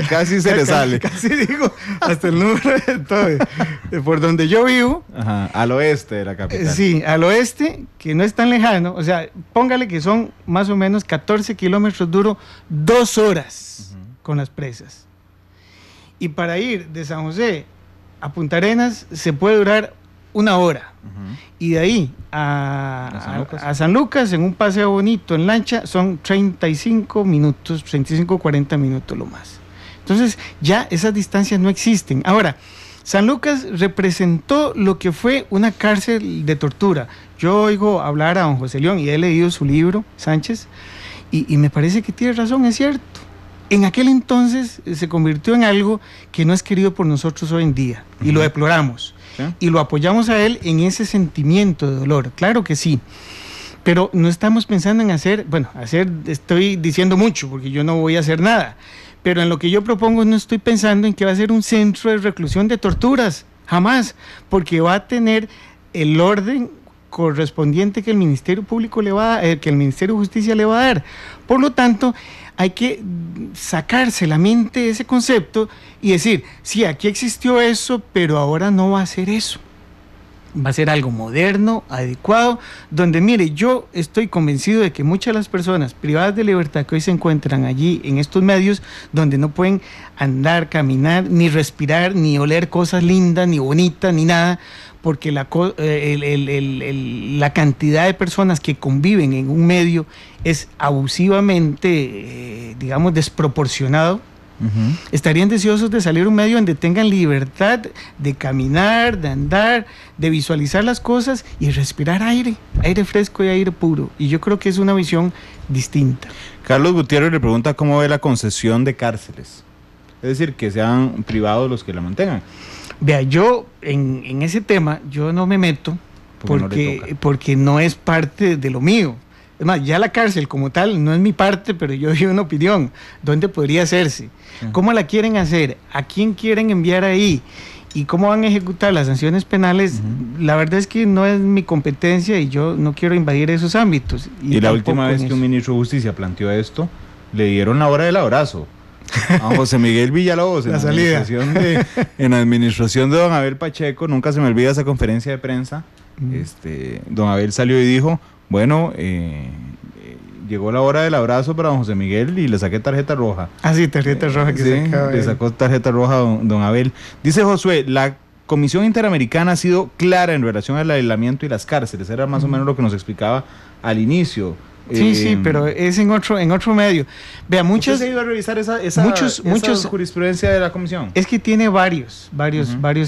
Casi se le sale. Casi digo, hasta el número de todo. Por donde yo vivo. Ajá, al oeste de la capital. Sí, al oeste, que no es tan lejano. O sea, póngale que son más o menos 14 kilómetros, duro 2 horas con las presas. Y para ir de San José a Punta Arenas se puede durar 1 hora. Y de ahí a San Lucas en un paseo bonito en lancha son 35 minutos, 40 minutos lo más. Entonces ya esas distancias no existen. Ahora, San Lucas representó lo que fue una cárcel de tortura. Yo oigo hablar a don José León y he leído su libro, Sánchez, y me parece que tiene razón, es cierto. En aquel entonces se convirtió en algo que no es querido por nosotros hoy en día y lo deploramos. ¿Sí? Y lo apoyamos a él en ese sentimiento de dolor, claro que sí, pero no estamos pensando en estoy diciendo mucho porque yo no voy a hacer nada, pero en lo que yo propongo no estoy pensando en que va a ser un centro de reclusión de torturas, jamás, porque va a tener el orden correspondiente que el Ministerio Público que el Ministerio de Justicia le va a dar. Por lo tanto, hay que sacarse la mente ese concepto y decir, sí, aquí existió eso, pero ahora no va a ser eso. Va a ser algo moderno, adecuado, donde, mire, yo estoy convencido de que muchas de las personas privadas de libertad que hoy se encuentran allí en estos medios, donde no pueden andar, caminar, ni respirar, ni oler cosas lindas, ni bonitas, ni nada, porque la cantidad de personas que conviven en un medio es abusivamente, digamos, desproporcionado. Estarían deseosos de salir a un medio donde tengan libertad de caminar, de andar, de visualizar las cosas y respirar aire fresco y aire puro. Y yo creo que es una visión distinta. Carlos Gutiérrez le pregunta cómo ve la concesión de cárceles. Es decir, que sean privados los que la mantengan. Vea, yo en ese tema yo no me meto porque no es parte de lo mío. Es más, ya la cárcel como tal no es mi parte, pero yo doy una opinión. ¿Dónde podría hacerse? ¿Cómo la quieren hacer? ¿A quién quieren enviar ahí? ¿Y cómo van a ejecutar las sanciones penales? La verdad es que no es mi competencia y yo no quiero invadir esos ámbitos. Y la última vez que un ministro de Justicia planteó esto, le dieron la hora del abrazo a José Miguel Villalobos en la administración de don Abel Pacheco. Nunca se me olvida esa conferencia de prensa. Don Abel salió y dijo, bueno, llegó la hora del abrazo para don José Miguel y le saqué tarjeta roja. Ah, sí, tarjeta roja que se acaba. Le sacó tarjeta roja a don Abel. Dice Josué, la Comisión Interamericana ha sido clara en relación al aislamiento y las cárceles. Era más o menos lo que nos explicaba al inicio. Sí, pero es en otro medio. Vea, muchas... ¿Usted se ha ido a revisar esa jurisprudencia de la Comisión? Es que tiene varios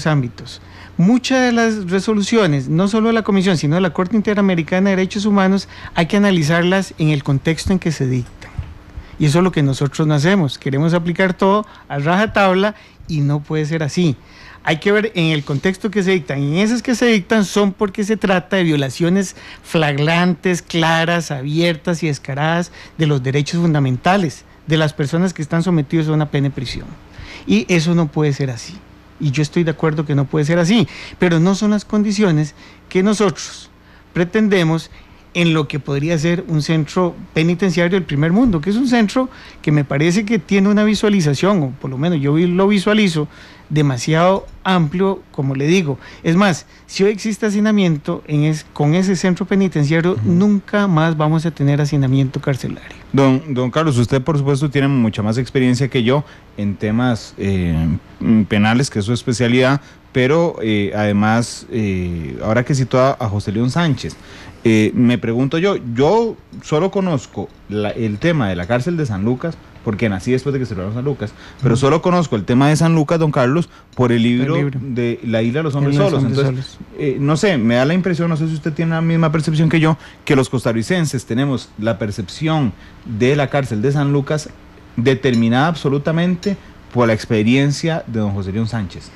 ámbitos. Muchas de las resoluciones, no solo de la Comisión, sino de la Corte Interamericana de Derechos Humanos, hay que analizarlas en el contexto en que se dictan. Y eso es lo que nosotros no hacemos. Queremos aplicar todo a rajatabla y no puede ser así. Hay que ver en el contexto que se dictan. Y esas que se dictan son porque se trata de violaciones flagrantes, claras, abiertas y descaradas de los derechos fundamentales de las personas que están sometidas a una pena de prisión. Y eso no puede ser así. Y yo estoy de acuerdo que no puede ser así, pero no son las condiciones que nosotros pretendemos en lo que podría ser un centro penitenciario del primer mundo, que es un centro que me parece que tiene una visualización, o por lo menos yo lo visualizo, demasiado amplio, como le digo. Es más, si hoy existe hacinamiento con ese centro penitenciario, nunca más vamos a tener hacinamiento carcelario. Don Carlos, usted por supuesto tiene mucha más experiencia que yo en temas penales, que es su especialidad, pero además, ahora que citó a José León Sánchez, me pregunto yo solo conozco el tema de la cárcel de San Lucas, porque nací después de que cerraron San Lucas, pero solo conozco el tema de San Lucas, don Carlos, por el libro de La isla de los hombres solos. Entonces, no sé, me da la impresión, no sé si usted tiene la misma percepción que yo, que los costarricenses tenemos la percepción de la cárcel de San Lucas determinada absolutamente por la experiencia de don José León Sánchez.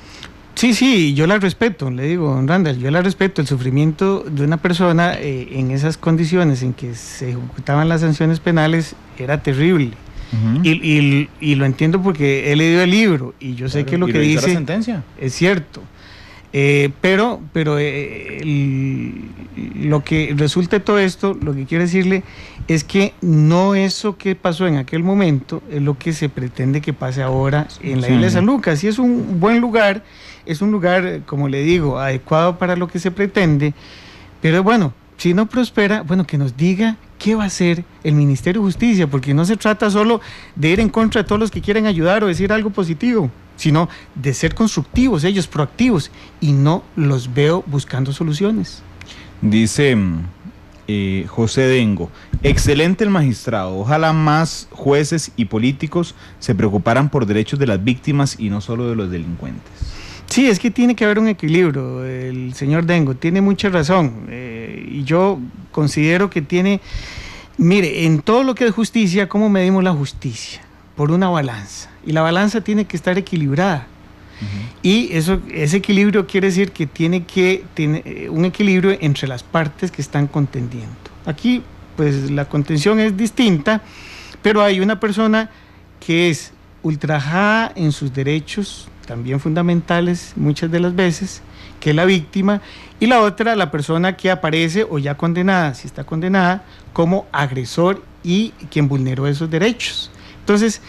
Sí, yo la respeto, le digo, don Randall, yo la respeto. El sufrimiento de una persona en esas condiciones en que se ejecutaban las sanciones penales era terrible. Y lo entiendo porque he leído el libro y yo sé que lo que dice la sentencia es cierto. Pero lo que resulta de todo esto, lo que quiero decirle es que no eso que pasó en aquel momento es lo que se pretende que pase ahora en la isla de San Lucas. Y es un buen lugar, es un lugar, como le digo, adecuado para lo que se pretende, pero bueno, si no prospera, bueno, que nos diga qué va a hacer el Ministerio de Justicia, porque no se trata solo de ir en contra de todos los que quieren ayudar o decir algo positivo, sino de ser constructivos, ellos proactivos, y no los veo buscando soluciones. Dice José Dengo, excelente el magistrado, ojalá más jueces y políticos se preocuparan por derechos de las víctimas y no solo de los delincuentes. Sí, es que tiene que haber un equilibrio, el señor Dengo tiene mucha razón, y yo considero que tiene, mire, en todo lo que es justicia, ¿cómo medimos la justicia? Por una balanza, y la balanza tiene que estar equilibrada, y ese equilibrio quiere decir que tiene que tener un equilibrio entre las partes que están contendiendo. Aquí, pues la contención es distinta, pero hay una persona que es ultrajada en sus derechos, también fundamentales muchas de las veces, que es la víctima, y la otra, la persona que aparece o ya condenada, si está condenada, como agresor y quien vulneró esos derechos. Entonces,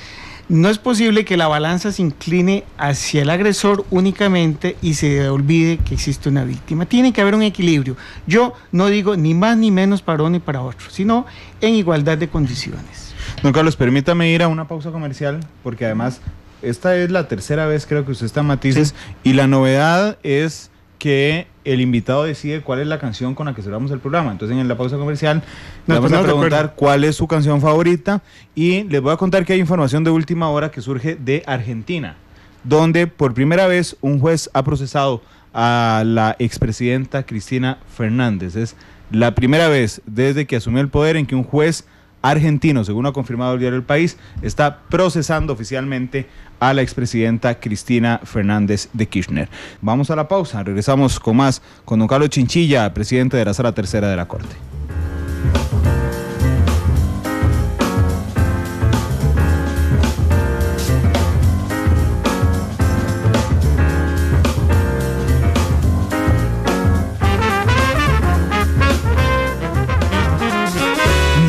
no es posible que la balanza se incline hacia el agresor únicamente y se olvide que existe una víctima. Tiene que haber un equilibrio. Yo no digo ni más ni menos para uno ni para otro, sino en igualdad de condiciones. Don Carlos, permítame ir a una pausa comercial, porque además esta es la tercera vez creo que usted está en Matices, y la novedad es que el invitado decide cuál es la canción con la que cerramos el programa. Entonces en la pausa comercial le vamos a preguntar cuál es su canción favorita, y les voy a contar que hay información de última hora que surge de Argentina, donde por primera vez un juez ha procesado a la expresidenta Cristina Fernández. Es la primera vez desde que asumió el poder en que un juez argentino, según ha confirmado el diario El País, está procesando oficialmente a la expresidenta Cristina Fernández de Kirchner. Vamos a la pausa, regresamos con más con don Carlos Chinchilla, presidente de la Sala Tercera de la Corte.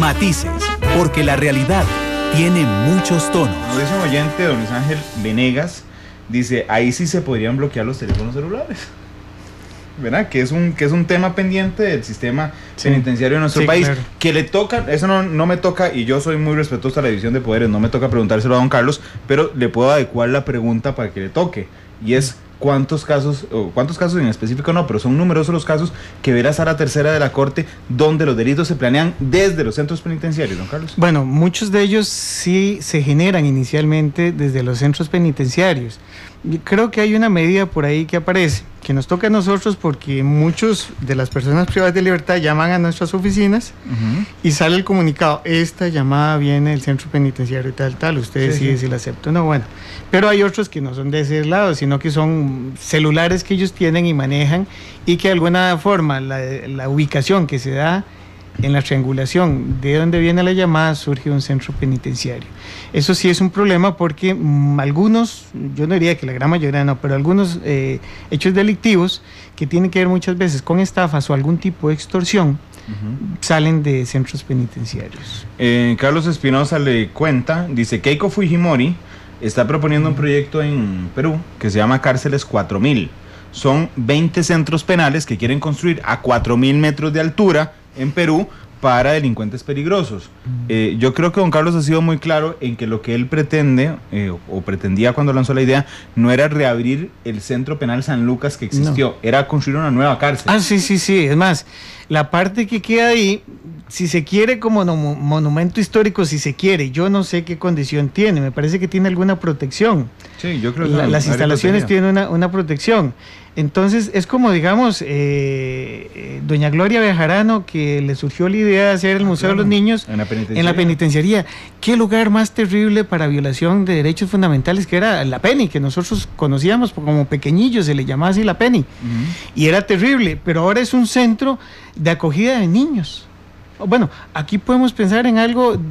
Matices, porque la realidad tiene muchos tonos. Nos dice un oyente, don Luis Ángel Venegas, dice, ahí sí se podrían bloquear los teléfonos celulares. ¿Verdad? Que es un tema pendiente del sistema penitenciario de nuestro país. Claro. Que le toca, eso no me toca, y yo soy muy respetuoso a la división de poderes, no me toca preguntárselo a don Carlos, pero le puedo adecuar la pregunta para que le toque. Y es, ¿cuántos casos en específico no? Pero son numerosos los casos que verá Sala Tercera de la Corte donde los delitos se planean desde los centros penitenciarios, don Carlos. Bueno, muchos de ellos sí se generan inicialmente desde los centros penitenciarios. Creo que hay una medida por ahí que aparece, que nos toca a nosotros porque muchos de las personas privadas de libertad llaman a nuestras oficinas y sale el comunicado, esta llamada viene del centro penitenciario tal, usted decide si la acepta o no, bueno. Pero hay otros que no son de ese lado, sino que son celulares que ellos tienen y manejan y que de alguna forma la ubicación que se da en la triangulación de donde viene la llamada surge un centro penitenciario. Eso sí es un problema porque algunos, yo no diría que la gran mayoría no, pero algunos hechos delictivos que tienen que ver muchas veces con estafas o algún tipo de extorsión salen de centros penitenciarios. Carlos Espinosa le cuenta, dice, Keiko Fujimori está proponiendo un proyecto en Perú que se llama Cárceles 4000. Son 20 centros penales que quieren construir a 4000 metros de altura en Perú para delincuentes peligrosos. Yo creo que don Carlos ha sido muy claro en que lo que él pretende, o pretendía cuando lanzó la idea, no era reabrir el centro penal San Lucas que existió, era construir una nueva cárcel. Sí, es más, la parte que queda ahí, si se quiere como monumento histórico, si se quiere, yo no sé qué condición tiene, me parece que tiene alguna protección. Sí, yo creo que las instalaciones tienen una protección. Entonces es como, digamos, doña Gloria Bejarano, que le surgió la idea de hacer el Museo de los Niños en la penitenciaría. Qué lugar más terrible para violación de derechos fundamentales, que era la Penny, que nosotros conocíamos como pequeñillos, se le llamaba así la Penny, y era terrible, pero ahora es un centro de acogida de niños. Bueno, aquí podemos pensar en algo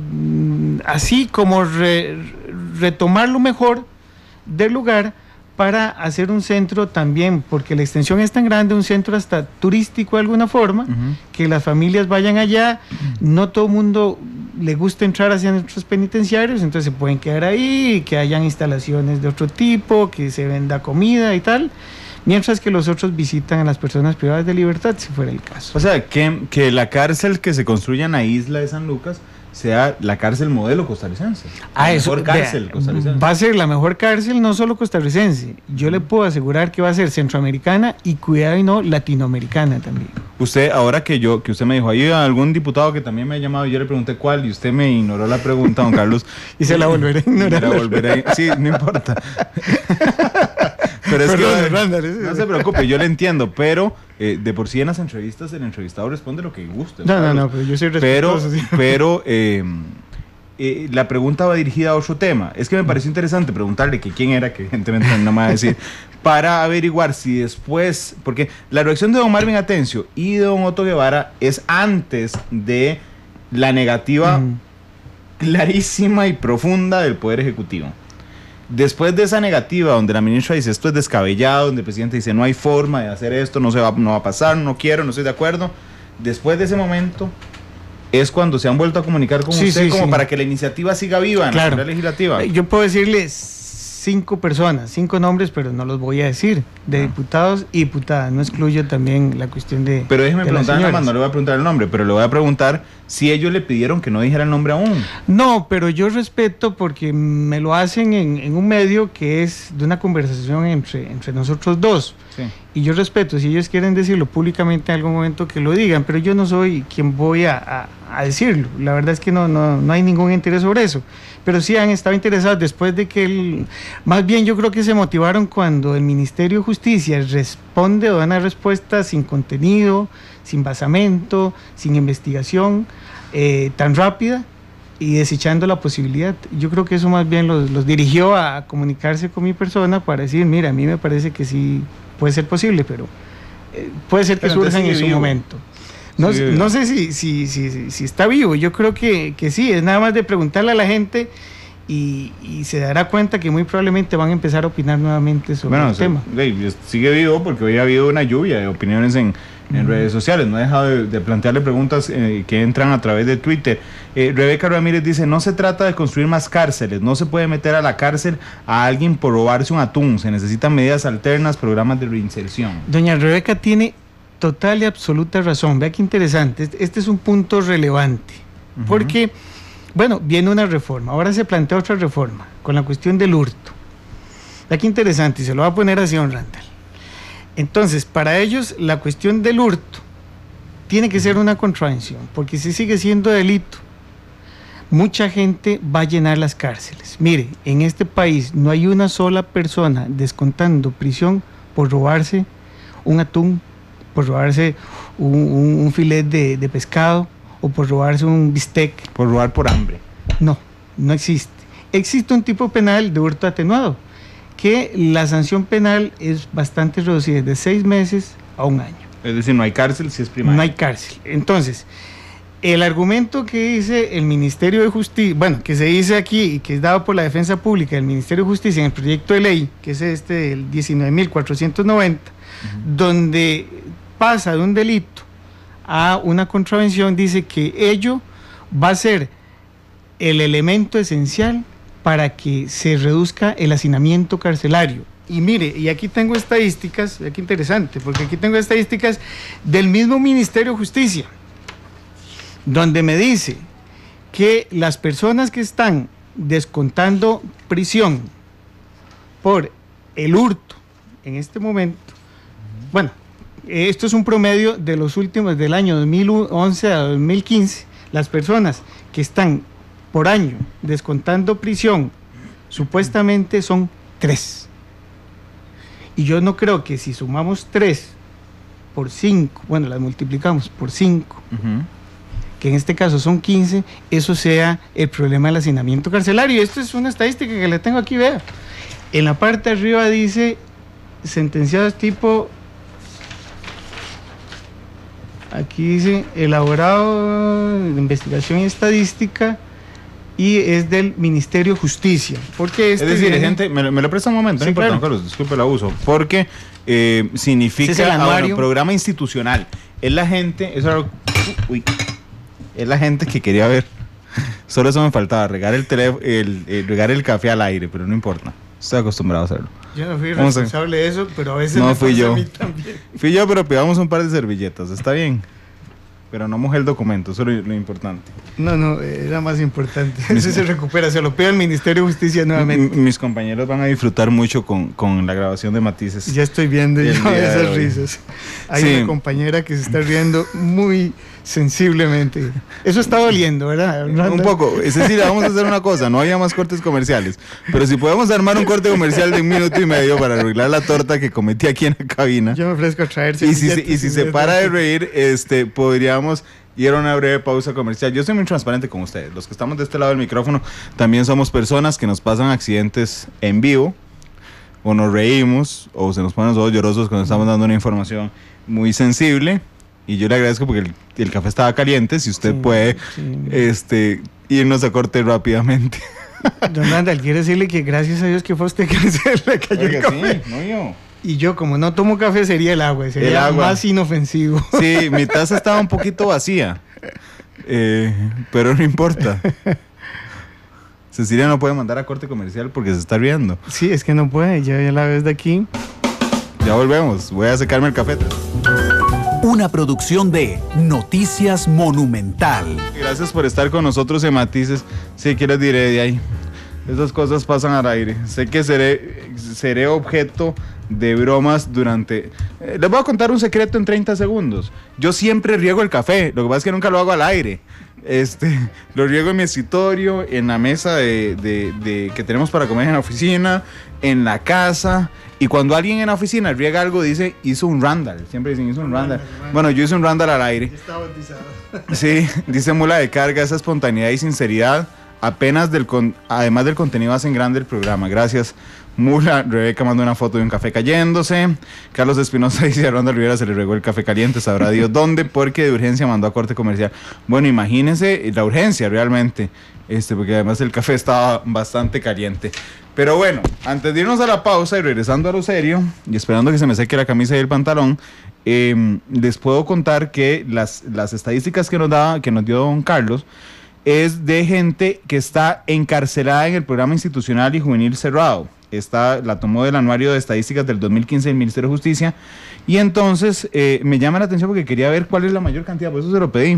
así como retomar lo mejor del lugar para hacer un centro también, porque la extensión es tan grande, un centro hasta turístico de alguna forma, que las familias vayan allá, no todo el mundo le gusta entrar hacia nuestros penitenciarios, entonces se pueden quedar ahí, que hayan instalaciones de otro tipo, que se venda comida y tal, mientras que los otros visitan a las personas privadas de libertad, si fuera el caso. O sea, que la cárcel que se construya en la isla de San Lucas sea la cárcel modelo costarricense. La mejor cárcel costarricense. Va a ser la mejor cárcel, no solo costarricense. Yo le puedo asegurar que va a ser centroamericana y, cuidado y no, latinoamericana también. Usted, ahora que usted me dijo, hay algún diputado que también me ha llamado y yo le pregunté cuál y usted me ignoró la pregunta, don Carlos. Y se la volveré a ignorar. Sí, no importa. Pero es no se preocupe, yo le entiendo, pero de por sí en las entrevistas el entrevistado responde lo que guste. No, pero yo soy respetuoso. Pero la pregunta va dirigida a otro tema. Es que me pareció interesante preguntarle que quién era, que evidentemente no me va a decir, para averiguar si después, porque la reacción de don Marvin Atencio y de don Otto Guevara es antes de la negativa clarísima y profunda del Poder Ejecutivo. Después de esa negativa, donde la ministra dice esto es descabellado, donde el presidente dice no hay forma de hacer esto, no va a pasar, no quiero, no estoy de acuerdo, después de ese momento es cuando se han vuelto a comunicar con usted para que la iniciativa siga viva en la Asamblea Legislativa. Yo puedo decirles 5 personas, 5 nombres, pero no los voy a decir, de diputados y diputadas, no excluyo también la cuestión de... Pero déjeme preguntar, no le voy a preguntar el nombre, pero le voy a preguntar si ellos le pidieron que no dijera el nombre aún. No, pero yo respeto porque me lo hacen en un medio que es de una conversación entre nosotros dos. Sí. Y yo respeto, si ellos quieren decirlo públicamente en algún momento que lo digan, pero yo no soy quien voy a decirlo. La verdad es que no hay ningún interés sobre eso. Pero sí han estado interesados después de que más bien yo creo que se motivaron cuando el Ministerio de Justicia responde o da una respuesta sin contenido, sin basamento, sin investigación, tan rápida y desechando la posibilidad. Yo creo que eso más bien los dirigió a comunicarse con mi persona para decir, mira, a mí me parece que sí puede ser posible, pero puede ser que surja en su momento. No sé si está vivo, yo creo que sí, es nada más de preguntarle a la gente y se dará cuenta que muy probablemente van a empezar a opinar nuevamente sobre el tema. Sigue vivo porque hoy ha habido una lluvia de opiniones en en redes sociales. No he dejado de plantearle preguntas que entran a través de Twitter. Rebeca Ramírez dice, no se trata de construir más cárceles, no se puede meter a la cárcel a alguien por robarse un atún, se necesitan medidas alternas, programas de reinserción. Doña Rebeca tiene total y absoluta razón. Vea qué interesante, este es un punto relevante, porque, bueno, viene una reforma, ahora se plantea otra reforma, con la cuestión del hurto. Vea qué interesante, y se lo va a poner así, don Randall. Entonces, para ellos, la cuestión del hurto tiene que ser una contravención, porque si sigue siendo delito, mucha gente va a llenar las cárceles. Mire, en este país no hay una sola persona descontando prisión por robarse un atún, por robarse un filet de pescado o por robarse un bistec. Por robar por hambre. No, no existe. Existe un tipo penal de hurto atenuado, que la sanción penal es bastante reducida, de 6 meses a 1 año. Es decir, no hay cárcel si es primaria. No hay cárcel. Entonces, el argumento que dice el Ministerio de Justicia, bueno, que se dice aquí y que es dado por la Defensa Pública del Ministerio de Justicia en el proyecto de ley, que es el 19.490, donde pasa de un delito a una contravención, dice que ello va a ser el elemento esencial para que se reduzca el hacinamiento carcelario. Y mire, y aquí tengo estadísticas, aquí interesante, porque aquí tengo estadísticas del mismo Ministerio de Justicia, donde me dice que las personas que están descontando prisión por el hurto en este momento, bueno, esto es un promedio de los últimos, del año 2011 a 2015, las personas que están por año descontando prisión supuestamente son 3. Y yo no creo que si sumamos 3 por 5, bueno, las multiplicamos por 5, que en este caso son 15, eso sea el problema del hacinamiento carcelario. Esto es una estadística que le tengo aquí, vea. En la parte de arriba dice sentenciados tipo, aquí dice elaborado de investigación y estadística, y es del Ministerio de Justicia. Porque es decir, gente, me lo presta un momento, sí, no importa, claro. Carlos, disculpe el abuso, porque significa programa institucional. Es la gente, eso era, es la gente que quería ver. Solo eso me faltaba, regar regar el café al aire, pero no importa. Estoy acostumbrado a hacerlo. Yo no fui responsable de eso, pero a veces no me fui yo. A mí también. Fui yo, pero pegamos un par de servilletas, está bien. Pero no mojé el documento, eso es lo importante. No, era más importante. Eso se recupera, se lo pido al Ministerio de Justicia nuevamente. Mis compañeros van a disfrutar mucho con la grabación de Matices. Ya estoy viendo yo esas risas. Hay una compañera que se está riendo muy sensiblemente. Eso está doliendo, ¿verdad? Un poco. Es decir, vamos a hacer una cosa, no había más cortes comerciales, pero si podemos armar un corte comercial de 1 minuto y medio para arreglar la torta que cometí aquí en la cabina. Yo me ofrezco a traer. Y si se para de reír, podríamos ir a una breve pausa comercial. Yo soy muy transparente con ustedes. Los que estamos de este lado del micrófono también somos personas que nos pasan accidentes en vivo, o nos reímos, o se nos ponen los ojos llorosos cuando estamos dando una información muy sensible. Y yo le agradezco porque el café estaba caliente. Si usted puede irnos a corte rápidamente. Don Randall, quiero decirle que gracias a Dios que fue usted que se le cayó el café. Sí, no yo. Y yo, como no tomo café, sería el agua. Sería el agua más inofensivo. Sí, mi taza estaba un poquito vacía. Pero no importa. Cecilia no puede mandar a corte comercial porque se está riendo. Sí, es que no puede. Ya la ves de aquí. Ya volvemos. Voy a secarme el café. Una producción de Noticias Monumental. Gracias por estar con nosotros en Matices. Sí, ¿qué les diré de ahí? Esas cosas pasan al aire. Sé que seré objeto de bromas durante... les voy a contar un secreto en 30 segundos. Yo siempre riego el café. Lo que pasa es que nunca lo hago al aire. Lo riego en mi escritorio, en la mesa que tenemos para comer en la oficina, en la casa. Y cuando alguien en la oficina riega algo, dice, hizo un Randall. Siempre dicen, hizo un Randall. Bueno, yo hice un Randall al aire. Está bautizado. Sí, dice Mula de Carga, esa espontaneidad y sinceridad, además del contenido, hacen grande el programa. Gracias, Mula. Rebeca mandó una foto de un café cayéndose. Carlos Espinosa dice, a Randall Rivera se le regó el café caliente, sabrá Dios dónde, porque de urgencia mandó a corte comercial. Bueno, imagínense la urgencia realmente, porque además el café estaba bastante caliente. Pero bueno, antes de irnos a la pausa y regresando a lo serio, y esperando que se me seque la camisa y el pantalón, les puedo contar que las estadísticas que nos dio don Carlos es de gente que está encarcelada en el programa institucional y juvenil cerrado. Esta la tomó del anuario de estadísticas del 2015 del Ministerio de Justicia, y entonces me llama la atención porque quería ver cuál es la mayor cantidad, por eso se lo pedí.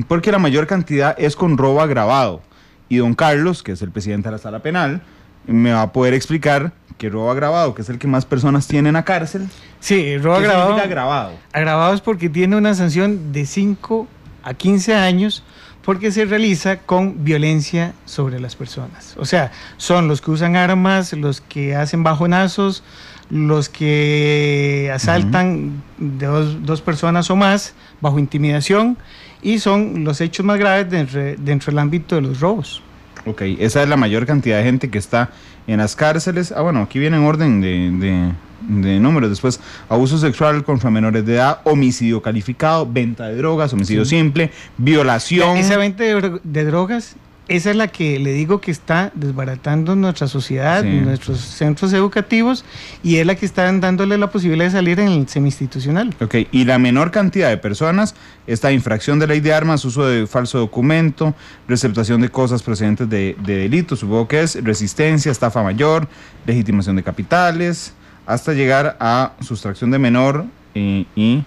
Porque la mayor cantidad es con robo agravado, y don Carlos, que es el presidente de la Sala Penal, me va a poder explicar que robo agravado, que es el que más personas tienen a cárcel. Sí, robo ¿Qué agravado. significa agravado? Agravado es porque tiene una sanción de 5 a 15 años porque se realiza con violencia sobre las personas. O sea, son los que usan armas, los que hacen bajonazos, los que asaltan de dos personas o más bajo intimidación, y son los hechos más graves dentro del ámbito de los robos. Ok, esa es la mayor cantidad de gente que está en las cárceles. Bueno, aquí viene en orden de números. Después, abuso sexual contra menores de edad, homicidio calificado, venta de drogas, homicidio simple, violación. Esa venta de drogas, esa es la que le digo que está desbaratando nuestra sociedad, nuestros centros educativos, y es la que están dándole la posibilidad de salir en el semi-institucional. Ok, y la menor cantidad de personas está infracción de ley de armas, uso de falso documento, receptación de cosas procedentes de delitos, supongo que es resistencia, estafa mayor, legitimación de capitales, hasta llegar a sustracción de menor y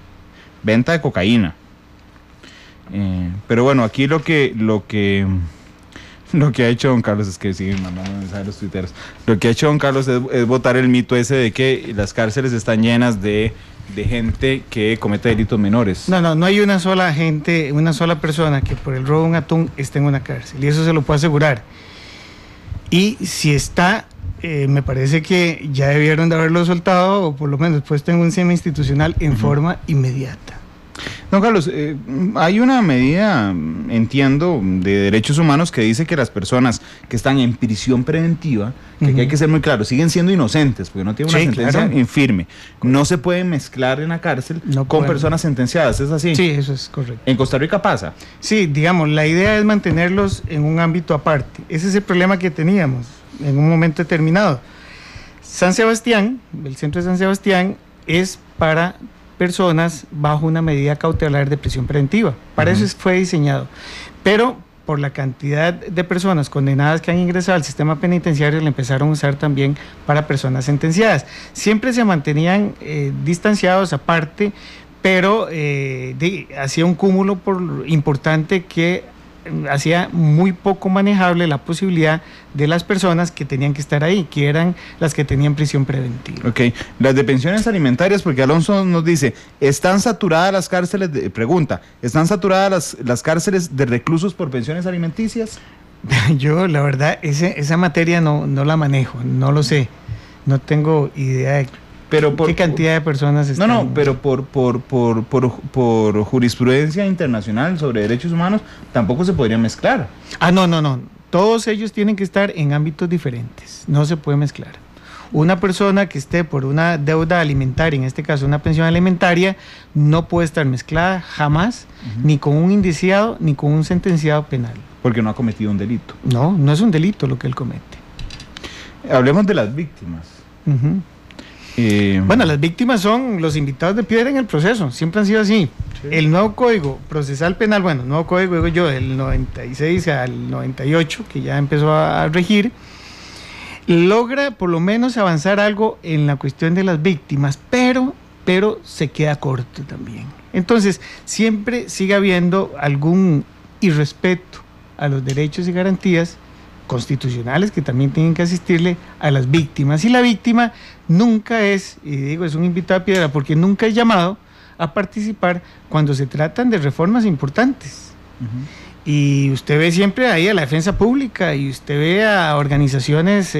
venta de cocaína. Pero bueno, aquí lo que ha hecho don Carlos es que siguen mandando mensajes a los tuiteros. Lo que ha hecho don Carlos es botar el mito ese de que las cárceles están llenas de gente que comete delitos menores. No hay una sola persona que por el robo de un atún esté en una cárcel, y eso se lo puedo asegurar. Y si está, me parece que ya debieron de haberlo soltado, o por lo menos puesto en un semi-institucional en forma inmediata. Don Carlos, hay una medida, entiendo, de derechos humanos que dice que las personas que están en prisión preventiva, que aquí hay que ser muy claro, siguen siendo inocentes, porque no tienen una sentencia firme. No se pueden mezclar en la cárcel con personas sentenciadas, ¿es así? Sí, eso es correcto. ¿En Costa Rica pasa? Sí, digamos, la idea es mantenerlos en un ámbito aparte. Ese es el problema que teníamos en un momento determinado. San Sebastián, el centro de San Sebastián, es para personas bajo una medida cautelar de prisión preventiva. Para eso fue diseñado. Pero por la cantidad de personas condenadas que han ingresado al sistema penitenciario, le empezaron a usar también para personas sentenciadas. Siempre se mantenían distanciados aparte, pero hacía un cúmulo importante que hacía muy poco manejable la posibilidad de las personas que tenían que estar ahí, que eran las que tenían prisión preventiva. Ok, las de pensiones alimentarias, porque Alonso nos dice, ¿están saturadas las cárceles? ¿Están saturadas las cárceles de reclusos por pensiones alimenticias? Yo, la verdad, esa materia no la manejo, no lo sé, no tengo idea de qué cantidad de personas están. No, pero por jurisprudencia internacional sobre derechos humanos tampoco se podría mezclar. No. Todos ellos tienen que estar en ámbitos diferentes, no se puede mezclar. Una persona que esté por una deuda alimentaria, en este caso una pensión alimentaria, no puede estar mezclada jamás, ni con un indiciado ni con un sentenciado penal. Porque no ha cometido un delito. No es un delito lo que él comete. Hablemos de las víctimas. Bueno, las víctimas son los invitados de piedra en el proceso, siempre han sido así. Sí. El nuevo Código Procesal Penal, nuevo código, digo yo, del 96 al 98, que ya empezó a regir, logra por lo menos avanzar algo en la cuestión de las víctimas, pero se queda corto también. Entonces, siempre sigue habiendo algún irrespeto a los derechos y garantías constitucionales que también tienen que asistirle a las víctimas, y la víctima nunca es, y digo, es un invitado a piedra porque nunca es llamado a participar cuando se tratan de reformas importantes. Y usted ve siempre ahí a la defensa pública, y usted ve a organizaciones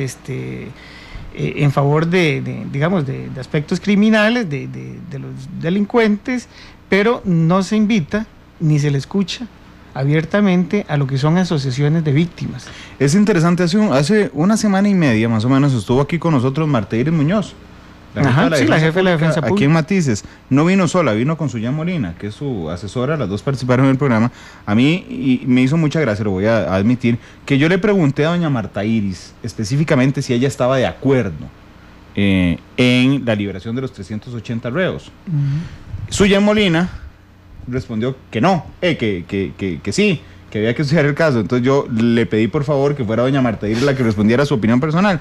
en favor de aspectos criminales, de los delincuentes, pero no se invita ni se le escucha abiertamente a lo que son asociaciones de víctimas. Es interesante, hace una semana y media más o menos estuvo aquí con nosotros Marta Iris Muñoz, Ajá, sí, la jefa de la defensa pública. Aquí en Matices, no vino sola, vino con Suyan Molina, que es su asesora, las dos participaron en el programa. A mí me hizo mucha gracia, lo voy a admitir, que yo le pregunté a doña Marta Iris, específicamente si ella estaba de acuerdo en la liberación de los 380 reos. Suyan Molina respondió que no, que sí, que había que estudiar el caso. Entonces yo le pedí por favor que fuera doña Marta Iris la que respondiera su opinión personal.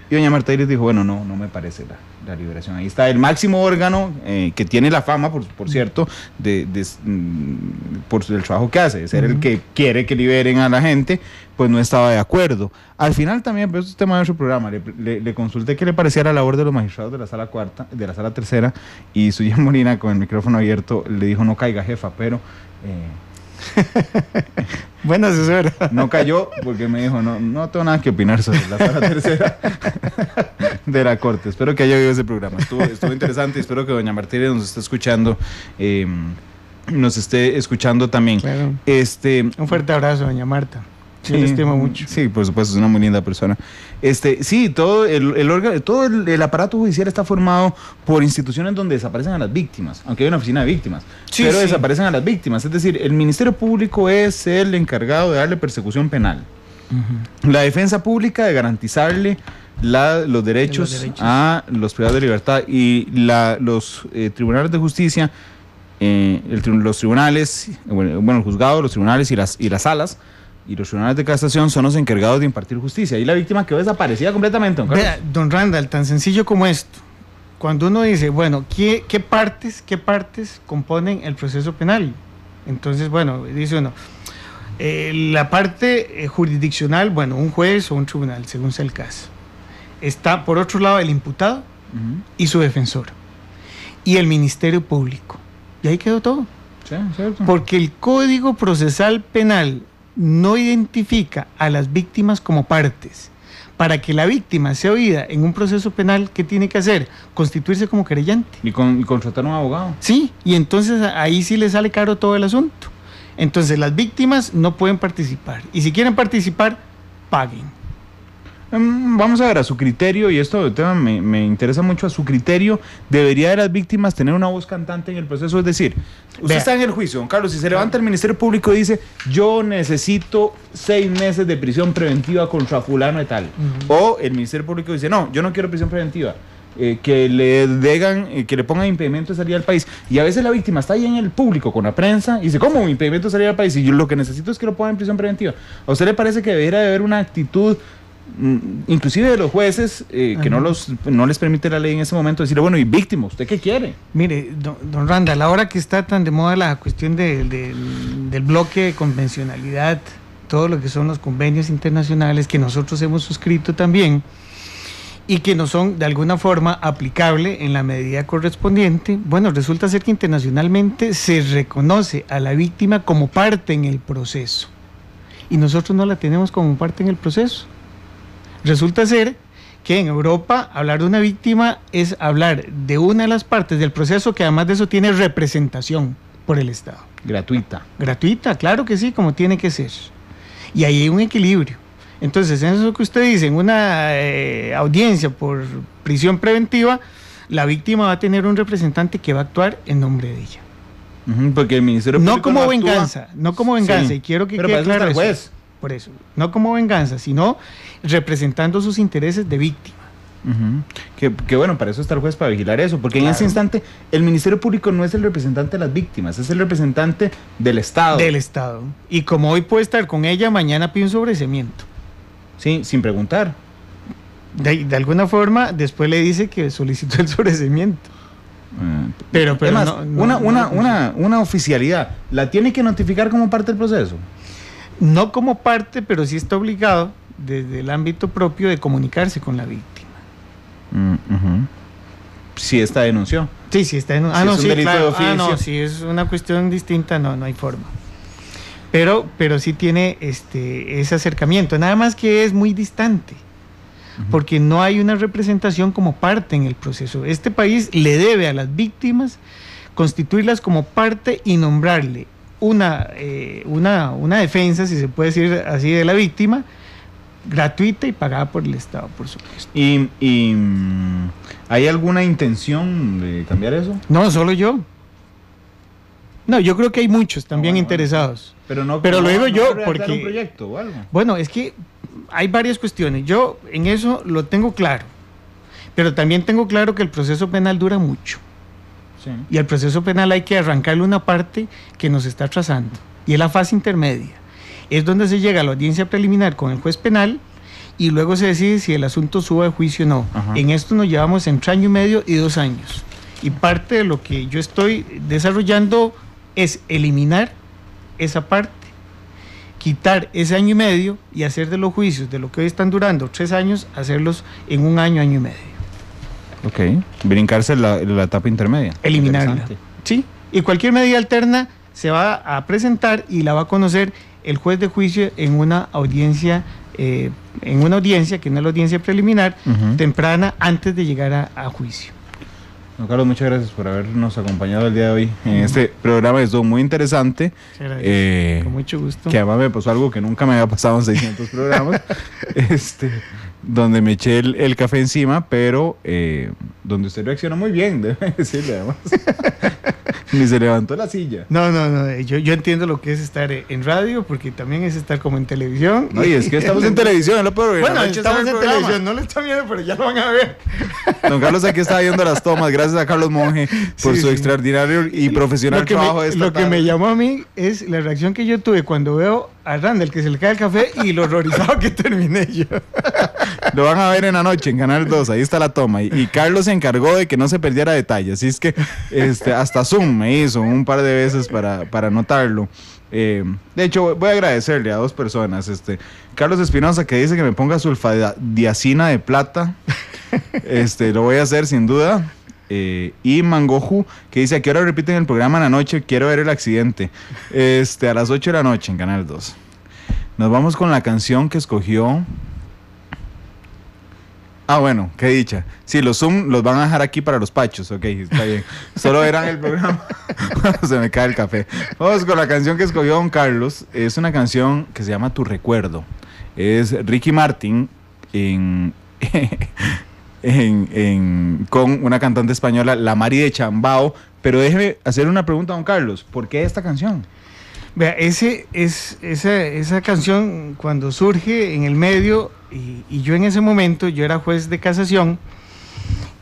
Y doña Marta Iris dijo, bueno, no me parece la liberación. Ahí está el máximo órgano que tiene la fama, por cierto, por el trabajo que hace, de ser el que quiere que liberen a la gente, pues no estaba de acuerdo. Al final también, pero eso es tema de nuestro programa, le consulté qué le parecía la labor de los magistrados de la sala cuarta, de la sala tercera, y Suya Molina, con el micrófono abierto, le dijo, no caiga, jefa, pero... Buena asesora. No cayó porque me dijo, no tengo nada que opinar sobre la sala tercera de la Corte. Espero que haya oído ese programa. Estuvo interesante y espero que doña Martínez nos esté escuchando. Nos esté escuchando también. Claro. Un fuerte abrazo, doña Marta. Sí, le estimo mucho. Sí, por supuesto, es una muy linda persona. Sí, todo el aparato judicial está formado por instituciones donde desaparecen a las víctimas, aunque hay una oficina de víctimas, pero desaparecen a las víctimas. Es decir, el Ministerio Público es el encargado de darle persecución penal. La defensa pública de garantizarle los derechos a los privados de libertad, y los tribunales de justicia, los tribunales, el juzgado, los tribunales y las salas y los tribunales de casación son los encargados de impartir justicia. Y la víctima quedó desaparecida completamente, don Carlos. Vea, don Randall, tan sencillo como esto. Cuando uno dice, bueno, ¿qué partes componen el proceso penal? Entonces, bueno, dice uno, la parte jurisdiccional, bueno, un juez o un tribunal, según sea el caso. Está, por otro lado, el imputado y su defensor. Y el Ministerio Público. Y ahí quedó todo. Sí, cierto. Porque el Código Procesal Penal no identifica a las víctimas como partes. Para que la víctima sea oída en un proceso penal, ¿qué tiene que hacer? Constituirse como querellante. Y contratar un abogado. Sí, y entonces ahí sí le sale caro todo el asunto. Entonces las víctimas no pueden participar. Y si quieren participar, paguen. Vamos a ver, a su criterio, y esto tema me interesa mucho, a su criterio, ¿debería de las víctimas tener una voz cantante en el proceso? Es decir, usted está en el juicio, don Carlos, si se levanta el Ministerio Público y dice, yo necesito 6 meses de prisión preventiva contra fulano y tal, o el Ministerio Público dice, no, yo no quiero prisión preventiva, que le pongan impedimento de salir al país, y a veces la víctima está ahí en el público con la prensa y dice, ¿cómo impedimento de salir al país? Y yo lo que necesito es que lo pongan en prisión preventiva. ¿A usted le parece que debería de haber una actitud, inclusive de los jueces, que no les permite la ley en ese momento, decirle, bueno, y víctima, ¿usted qué quiere? Mire, don Randall, ahora que está tan de moda la cuestión del bloque de convencionalidad, todo lo que son los convenios internacionales que nosotros hemos suscrito también, y que no son de alguna forma aplicables en la medida correspondiente, bueno, resulta ser que internacionalmente se reconoce a la víctima como parte en el proceso, y nosotros no la tenemos como parte en el proceso. Resulta ser que en Europa hablar de una víctima es hablar de una de las partes del proceso que además de eso tiene representación por el Estado. Gratuita, claro que sí, como tiene que ser. Y ahí hay un equilibrio. Entonces, en eso que usted dice, en una audiencia por prisión preventiva, la víctima va a tener un representante que va a actuar en nombre de ella. Porque el Ministerio Público no como venganza, sí. Y quiero que quede claro eso. Por eso, no como venganza, sino representando sus intereses de víctima. Que bueno, para eso está el juez, para vigilar eso, porque en ese instante el Ministerio Público no es el representante de las víctimas, es el representante del Estado. Del Estado. Y como hoy puede estar con ella, mañana pide un sobreseimiento. Sí, sin preguntar. De alguna forma, después le dice que solicitó el sobreseimiento. Pero además, una oficialidad, ¿la tiene que notificar como parte del proceso? No como parte, pero sí está obligado desde el ámbito propio de comunicarse con la víctima. Si esta denunció. Sí, si está denunció. Si es un delito de oficio. Si es una cuestión distinta, no hay forma. Pero sí tiene ese acercamiento, nada más que es muy distante, porque no hay una representación como parte en el proceso. Este país le debe a las víctimas constituirlas como parte y nombrarle una defensa, si se puede decir así, de la víctima, gratuita y pagada por el Estado, por supuesto. Y ¿Hay alguna intención de cambiar eso? No, solo yo. No, yo creo que hay muchos también interesados. Pero no, Pero lo digo yo redactar porque... un proyecto o algo. Bueno, es que hay varias cuestiones. Yo en eso lo tengo claro. Pero también tengo claro que el proceso penal dura mucho. Sí. Y al proceso penal hay que arrancarle una parte que nos está trazando. Y es la fase intermedia. Es donde se llega a la audiencia preliminar con el juez penal y luego se decide si el asunto sube a juicio o no. Ajá. En esto nos llevamos entre año y medio y 2 años. Y parte de lo que yo estoy desarrollando es eliminar esa parte, quitar ese año y medio y hacer de los juicios, de lo que hoy están durando 3 años, hacerlos en 1 año, año y medio. Ok, brincarse la etapa intermedia. Eliminarla. Interesante. Sí, y cualquier medida alterna se va a presentar y la va a conocer el juez de juicio en una audiencia que no es la audiencia preliminar, Ujú. temprana, antes de llegar a juicio. Don Carlos, muchas gracias por habernos acompañado el día de hoy en este programa. Estuvo muy interesante. Con mucho gusto. Que además me pasó algo que nunca me había pasado en 600 programas, donde me eché el café encima, pero donde usted reaccionó muy bien, debe decirle además. Ni se levantó la silla. No, yo entiendo lo que es estar en radio, porque también es estar como en televisión. No, y es que estamos en televisión, es lo peor. Bueno, estamos en televisión, no lo están viendo, pero ya lo van a ver. Don Carlos aquí está viendo las tomas, gracias a Carlos Monge por su extraordinario y profesional trabajo de esta Lo que me llamó a mí es la reacción que yo tuve cuando veo a Randall que se le cae el café y lo horrorizado que terminé yo. Lo van a ver en la noche en Canal 2, ahí está la toma. Y Carlos se encargó de que no se perdiera detalle, así es que hasta Zoom me hizo un par de veces para anotarlo. De hecho, voy a agradecerle a 2 personas. Carlos Espinosa, que dice que me ponga sulfadiazina de plata. Lo voy a hacer sin duda. Y Mangoju, que dice: ¿a qué hora repiten el programa en la noche? Quiero ver el accidente. A las 8 de la noche en Canal 2. Nos vamos con la canción que escogió. Ah, bueno, qué dicha. Sí, los Zoom los van a dejar aquí para los pachos. Ok, está bien. Solo verán el programa cuando se me cae el café. Vamos con la canción que escogió Don Carlos. Es una canción que se llama Tu Recuerdo. Es Ricky Martin con una cantante española, la Mari de Chambao. Pero déjeme hacer una pregunta a Don Carlos. ¿Por qué esta canción? Vea, esa canción cuando surge en el medio, y yo en ese momento, yo era juez de casación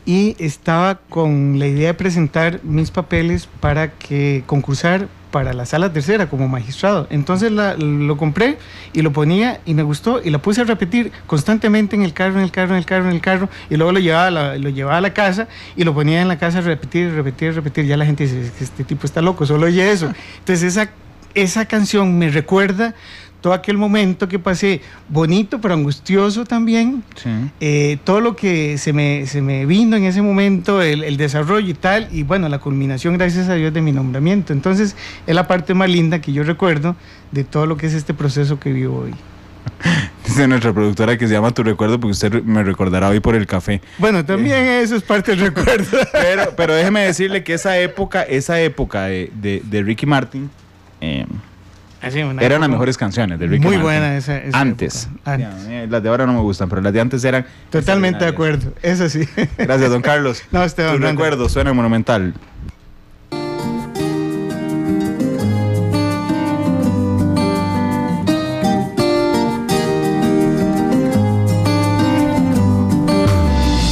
y estaba con la idea de presentar mis papeles para que concursar para la sala tercera como magistrado. Entonces lo compré y lo ponía y me gustó y la puse a repetir constantemente en el carro, y luego lo llevaba a la casa y lo ponía en la casa a repetir. Ya la gente dice: este tipo está loco, solo oye eso. Entonces esa canción me recuerda todo aquel momento que pasé, bonito pero angustioso también. Sí. Todo lo que se me vino en ese momento, el desarrollo y tal, y bueno, la culminación, gracias a Dios, de mi nombramiento. Entonces es la parte más linda que yo recuerdo de todo lo que es este proceso que vivo hoy. Dice nuestra productora que se llama Tu Recuerdo porque usted me recordará hoy por el café. Bueno, también eso es parte del recuerdo. Pero déjeme decirle que esa época de Ricky Martin eran las mejores canciones de Ricky Muy Martin. Buena esa antes. Antes. Las de ahora no me gustan, pero las de antes eran totalmente de acuerdo, eso sí. Gracias, don Carlos. No, Esteban, Tu Recuerdo suena en Monumental.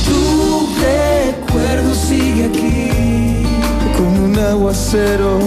Tu recuerdo sigue aquí, como un aguacero